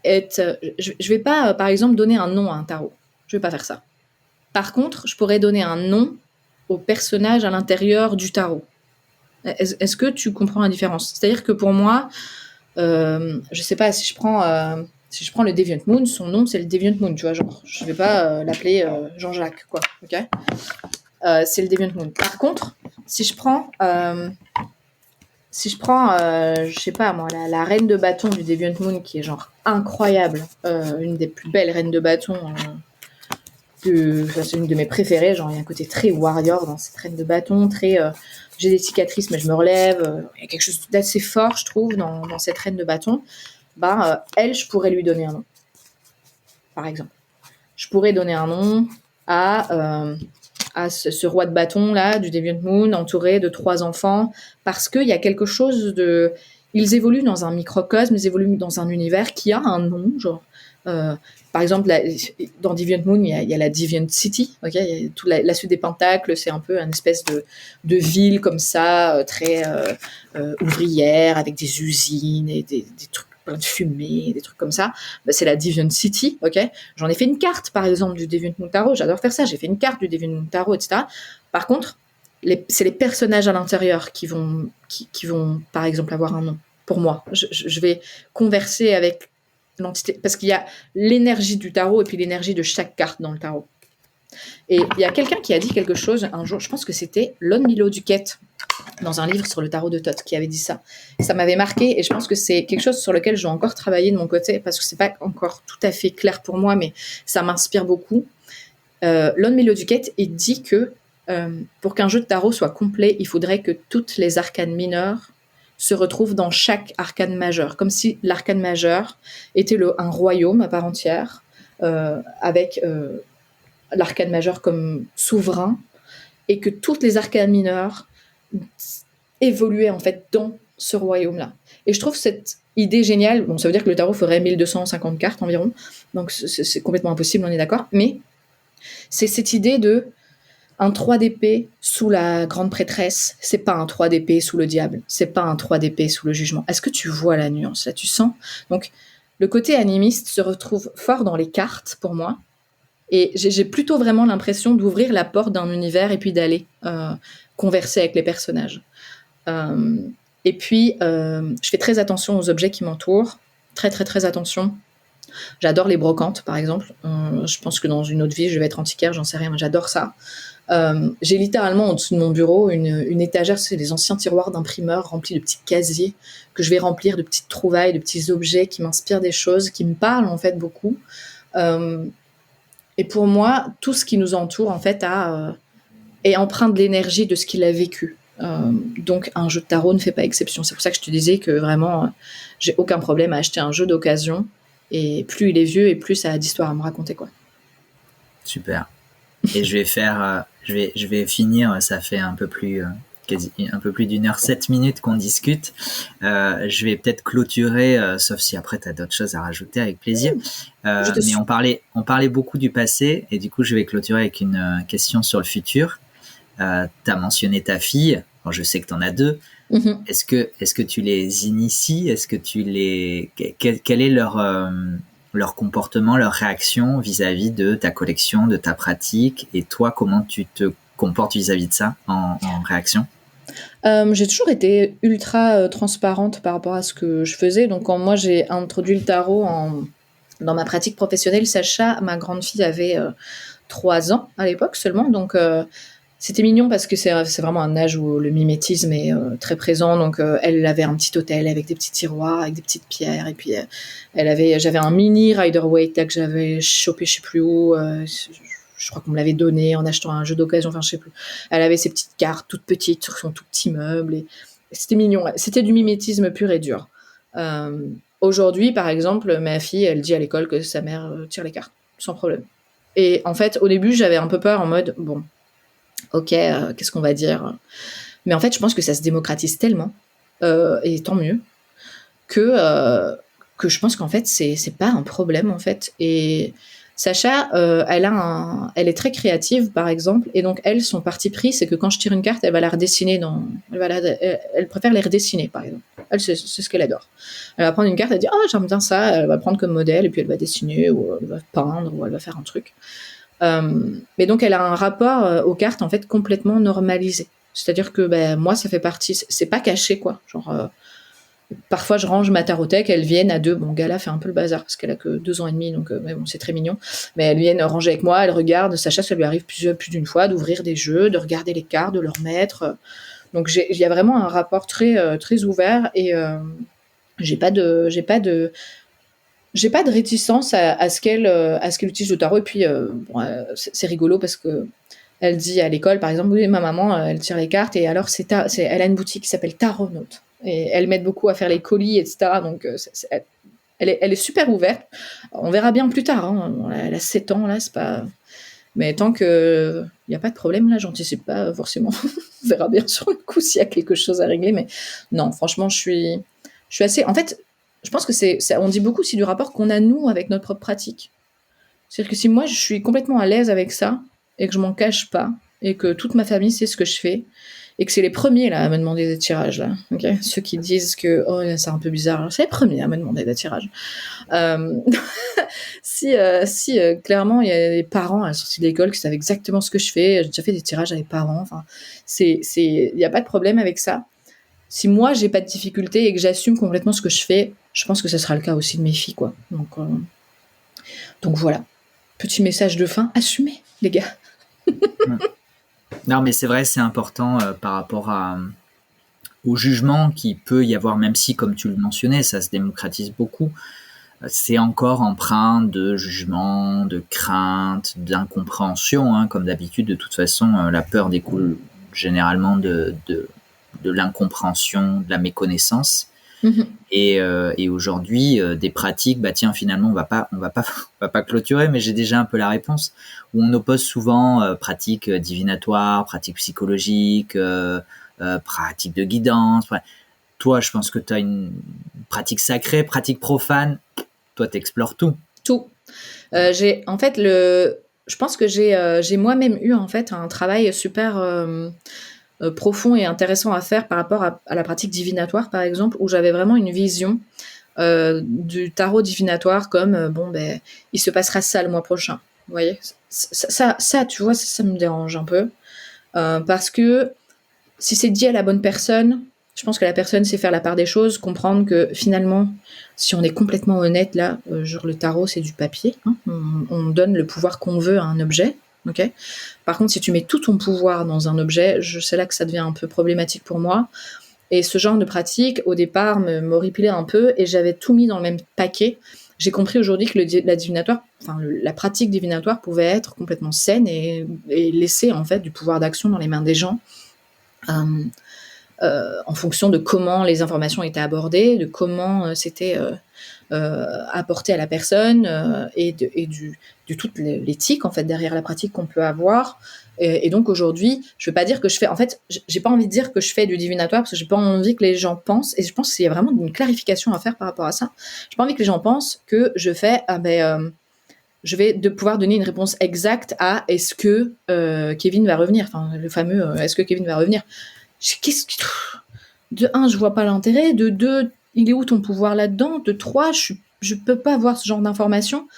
est... Je ne vais pas, par exemple, donner un nom à un tarot. Je ne vais pas faire ça. Par contre, je pourrais donner un nom au personnage à l'intérieur du tarot. Est-ce que tu comprends la différence? C'est-à-dire que pour moi, je ne sais pas, si je prends le Deviant Moon, son nom, c'est le Deviant Moon, tu vois, genre, je ne vais pas l'appeler Jean-Jacques, quoi, ok? C'est le Deviant Moon. Par contre, si je prends, je sais pas moi, la reine de bâton du Deviant Moon qui est genre incroyable, une des plus belles reines de bâton, c'est une de mes préférées. Genre il y a un côté très warrior dans cette reine de bâton, très j'ai des cicatrices mais je me relève. Il y a quelque chose d'assez fort, je trouve, dans cette reine de bâton. Elle, je pourrais lui donner un nom, par exemple. Je pourrais donner un nom à ce roi de bâton là du Deviant Moon, entouré de 3 enfants, parce qu'il y a quelque chose de, ils évoluent dans un microcosme, ils évoluent dans un univers qui a un nom, genre par exemple dans Deviant Moon il y a la Deviant City, ok, il y a toute la suite des pentacles, c'est un peu une espèce de ville comme ça, très ouvrière, avec des usines et des trucs plein de fumée, des trucs comme ça. C'est la Deviant City, ok. J'en ai fait une carte, par exemple, du Deviant Moon Tarot. J'adore faire ça. J'ai fait une carte du Deviant Moon Tarot, etc. Par contre, c'est les personnages à l'intérieur qui vont, par exemple, avoir un nom. Pour moi, je vais converser avec l'entité, parce qu'il y a l'énergie du tarot et puis l'énergie de chaque carte dans le tarot. Et il y a quelqu'un qui a dit quelque chose un jour, je pense que c'était Lon Milo Duquette, dans un livre sur le tarot de Thoth, qui avait dit ça. Ça m'avait marqué et je pense que c'est quelque chose sur lequel je dois encore travailler de mon côté parce que c'est pas encore tout à fait clair pour moi, mais ça m'inspire beaucoup. Lon Milo Duquette dit que pour qu'un jeu de tarot soit complet, il faudrait que toutes les arcanes mineures se retrouvent dans chaque arcane majeur, comme si l'arcane majeur était un royaume à part entière, avec l'arcane majeur comme souverain, et que toutes les arcanes mineures évoluer en fait dans ce royaume-là. Et je trouve cette idée géniale. Bon, ça veut dire que le tarot ferait 1250 cartes environ, donc c'est complètement impossible, on est d'accord. Mais c'est cette idée de un 3 d'épée sous la grande prêtresse, c'est pas un 3 d'épée sous le diable, c'est pas un 3 d'épée sous le jugement. Est-ce que tu vois la nuance là? Tu sens? Donc, le côté animiste se retrouve fort dans les cartes pour moi. Et j'ai plutôt vraiment l'impression d'ouvrir la porte d'un univers et puis d'aller converser avec les personnages. Et puis, je fais très attention aux objets qui m'entourent. Très, très, très attention. J'adore les brocantes, par exemple. Je pense que dans une autre vie, je vais être antiquaire, j'en sais rien, mais j'adore ça. J'ai littéralement au-dessus de mon bureau une étagère, c'est les anciens tiroirs d'imprimeurs remplis de petits casiers que je vais remplir de petites trouvailles, de petits objets qui m'inspirent des choses, qui me parlent en fait beaucoup. Et pour moi, tout ce qui nous entoure en fait est empreint de l'énergie de ce qu'il a vécu. Donc un jeu de tarot ne fait pas exception. C'est pour ça que je te disais que vraiment, j'ai aucun problème à acheter un jeu d'occasion. Et plus il est vieux et plus ça a d'histoire à me raconter, quoi. Super. Et je vais finir. Ça fait un peu plus d'une heure, 7 minutes qu'on discute. Je vais peut-être clôturer, sauf si après tu as d'autres choses à rajouter, avec plaisir. Mais on parlait beaucoup du passé, et du coup je vais clôturer avec une question sur le futur. Tu as mentionné ta fille. Alors, je sais que tu en as 2. Mm-hmm. Est-ce que tu les inities? Est-ce que tu quel est leur comportement, leur réaction vis-à-vis de ta collection, de ta pratique? Et toi, comment tu te comportes vis-à-vis de ça en réaction? J'ai toujours été ultra transparente par rapport à ce que je faisais. Donc quand moi j'ai introduit le tarot dans ma pratique professionnelle, Sacha, ma grande fille, avait 3 ans à l'époque seulement. Donc c'était mignon parce que c'est vraiment un âge où le mimétisme est très présent. Donc elle avait un petit hôtel avec des petits tiroirs, avec des petites pierres. Et puis j'avais un mini Rider-Waite que j'avais chopé je sais plus où. Je crois qu'on me l'avait donné en achetant un jeu d'occasion, enfin je sais plus. Elle avait ses petites cartes toutes petites sur son tout petit meuble. Et c'était mignon. C'était du mimétisme pur et dur. Aujourd'hui, par exemple, ma fille, elle dit à l'école que sa mère tire les cartes, sans problème. Et en fait, au début, j'avais un peu peur en mode, bon, ok, qu'est-ce qu'on va dire? Mais en fait, je pense que ça se démocratise tellement, et tant mieux, que je pense qu'en fait, c'est pas un problème, en fait. Et Sacha, elle est très créative, par exemple, et donc elle, son parti pris, c'est que quand je tire une carte, elle va la redessiner elle préfère les redessiner, par exemple. Elle, c'est ce qu'elle adore. Elle va prendre une carte, elle va dire, j'aime bien ça, elle va prendre comme modèle, et puis elle va dessiner, ou elle va peindre, ou elle va faire un truc. Mais donc elle a un rapport aux cartes en fait complètement normalisé. C'est-à-dire que moi ça fait partie, c'est pas caché quoi. Genre Parfois, je range ma tarothèque, elles viennent à deux. Bon, Gala fait un peu le bazar parce qu'elle a que 2 ans et demi, donc mais bon, c'est très mignon. Mais elles viennent ranger avec moi, elles regardent. Sacha, ça lui arrive plus d'une fois d'ouvrir des jeux, de regarder les cartes, de leur mettre. Donc, il y a vraiment un rapport très ouvert et j'ai pas de réticence à ce qu'elle utilise le tarot. Et puis, bon, c'est rigolo parce que elle dit à l'école, par exemple, oui, ma maman, elle tire les cartes et alors elle a une boutique qui s'appelle Taronaute. Et elle m'aide beaucoup à faire les colis, etc. Donc, elle est super ouverte. On verra bien plus tard. Hein. Elle a 7 ans, là, c'est pas. Mais tant que il n'y a pas de problème, là, j'anticipe pas forcément. On verra bien sur le coup s'il y a quelque chose à régler. Mais non, franchement, je suis assez. En fait, je pense que on dit beaucoup aussi du rapport qu'on a, nous, avec notre propre pratique. C'est-à-dire que si moi, je suis complètement à l'aise avec ça, et que je m'en cache pas, et que toute ma famille sait ce que je fais, et que c'est les premiers là à me demander des tirages là, okay, ceux qui disent que oh c'est un peu bizarre, c'est les premiers à me demander des tirages. Si clairement il y a des parents à la sortie de l'école qui savent exactement ce que je fais, j'ai déjà fait des tirages avec parents, enfin il n'y a pas de problème avec ça. Si moi j'ai pas de difficulté et que j'assume complètement ce que je fais, je pense que ce sera le cas aussi de mes filles quoi. Donc voilà. Petit message de fin, assumez les gars. Non, mais c'est vrai, c'est important par rapport au jugement qui peut y avoir, même si, comme tu le mentionnais, ça se démocratise beaucoup. C'est encore empreint de jugement, de crainte, d'incompréhension. Hein, comme d'habitude, de toute façon, la peur découle généralement de l'incompréhension, de la méconnaissance. Mm-hmm. Et aujourd'hui, des pratiques, bah tiens, finalement, on va pas clôturer, mais j'ai déjà un peu la réponse. Où on oppose souvent pratiques divinatoires, pratiques psychologiques, pratiques de guidance. Toi, je pense que tu as une pratique sacrée, pratique profane. Toi, t'explores tout. Tout. En fait, je pense que j'ai moi-même eu en fait un travail super profond et intéressant à faire par rapport à la pratique divinatoire, par exemple, où j'avais vraiment une vision du tarot divinatoire comme bon ben il se passera ça le mois prochain. Vous voyez, ça tu vois, ça me dérange un peu parce que si c'est dit à la bonne personne, je pense que la personne sait faire la part des choses, comprendre que finalement, si on est complètement honnête là, genre le tarot c'est du papier, hein, on donne le pouvoir qu'on veut à un objet. Okay. Par contre, si tu mets tout ton pouvoir dans un objet, c'est là que ça devient un peu problématique pour moi. Et ce genre de pratique, au départ, m'horripilait un peu, et j'avais tout mis dans le même paquet. J'ai compris aujourd'hui que la pratique divinatoire pouvait être complètement saine et laisser en fait du pouvoir d'action dans les mains des gens. En fonction de comment les informations étaient abordées, de comment c'était apporté à la personne et de toute l'éthique en fait derrière la pratique qu'on peut avoir. Et donc aujourd'hui, je veux pas dire que je fais. En fait, j'ai pas envie de dire que je fais du divinatoire parce que j'ai pas envie que les gens pensent. Et je pense qu'il y a vraiment une clarification à faire par rapport à ça. J'ai pas envie que les gens pensent que je fais. Je vais pouvoir donner une réponse exacte à est-ce que Kevin va revenir. Enfin, le fameux est-ce que Kevin va revenir. De un, je vois pas l'intérêt. De deux, il est où ton pouvoir là-dedans? De trois, je peux pas avoir ce genre d'informations.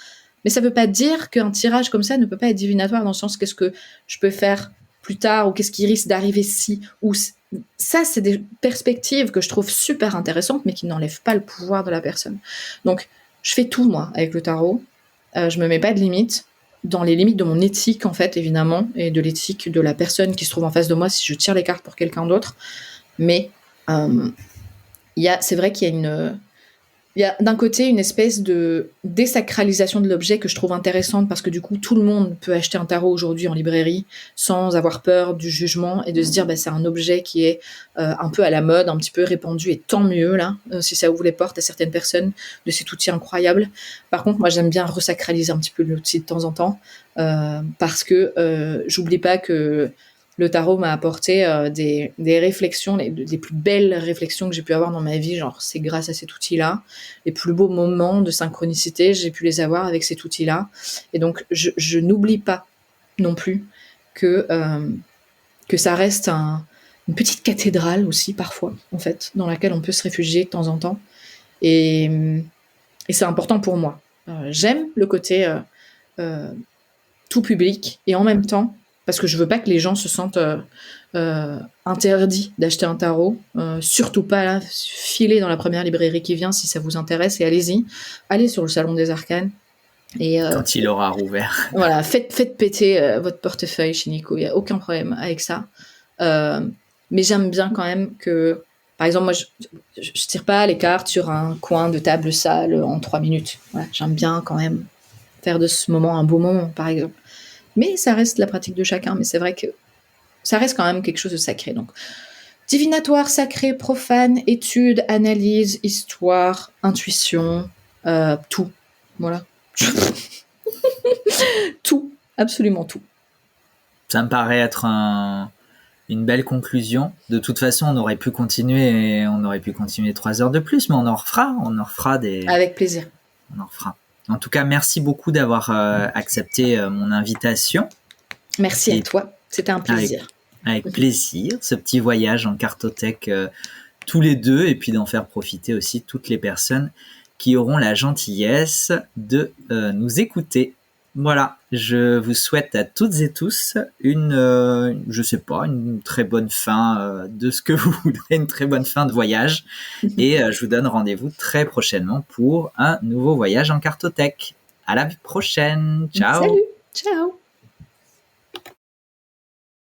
Mais ça veut pas dire qu'un tirage comme ça ne peut pas être divinatoire dans le sens qu'est-ce que je peux faire plus tard ou qu'est-ce qui risque d'arriver si ou ça, c'est des perspectives que je trouve super intéressantes mais qui n'enlèvent pas le pouvoir de la personne. Donc, je fais tout moi avec le tarot. Je me mets pas de limites dans les limites de mon éthique en fait évidemment et de l'éthique de la personne qui se trouve en face de moi si je tire les cartes pour quelqu'un d'autre. Mais c'est vrai qu'il y a d'un côté une espèce de désacralisation de l'objet que je trouve intéressante parce que du coup tout le monde peut acheter un tarot aujourd'hui en librairie sans avoir peur du jugement et de se dire c'est un objet qui est un peu à la mode, un petit peu répandu et tant mieux là si ça ouvre les portes à certaines personnes de cet outil incroyable. Par contre moi j'aime bien resacraliser un petit peu l'outil de temps en temps parce que j'oublie pas que le tarot m'a apporté des réflexions, les plus belles réflexions que j'ai pu avoir dans ma vie, genre c'est grâce à cet outil-là. Les plus beaux moments de synchronicité, j'ai pu les avoir avec cet outil-là. Et donc je n'oublie pas non plus que ça reste une petite cathédrale aussi parfois, en fait, dans laquelle on peut se réfugier de temps en temps. Et c'est important pour moi. J'aime le côté tout public et en même temps, parce que je veux pas que les gens se sentent interdits d'acheter un tarot. Surtout pas là, filez dans la première librairie qui vient si ça vous intéresse et allez-y. Allez sur le Salon des Arcanes. Et, quand il aura rouvert. Voilà, faites péter votre portefeuille chez Nico, il n'y a aucun problème avec ça. Mais j'aime bien quand même que, par exemple, moi, je tire pas les cartes sur un coin de table sale en 3 minutes. Voilà, j'aime bien quand même faire de ce moment un beau moment, par exemple. Mais ça reste la pratique de chacun, mais c'est vrai que ça reste quand même quelque chose de sacré. Donc, divinatoire, sacré, profane, étude, analyse, histoire, intuition, tout. Voilà. Tout, absolument tout. Ça me paraît être une belle conclusion. De toute façon, on aurait pu continuer 3 heures de plus, mais on en refera des... Avec plaisir. On en refera. En tout cas, merci beaucoup d'avoir accepté mon invitation. Merci à toi, c'était un plaisir. Avec plaisir, ce petit voyage en cartothèque tous les deux, et puis d'en faire profiter aussi toutes les personnes qui auront la gentillesse de nous écouter. Voilà, je vous souhaite à toutes et tous une très bonne fin de ce que vous voudrez, une très bonne fin de voyage. Et je vous donne rendez-vous très prochainement pour un nouveau voyage en cartothèque. À la prochaine. Ciao. Salut. Ciao.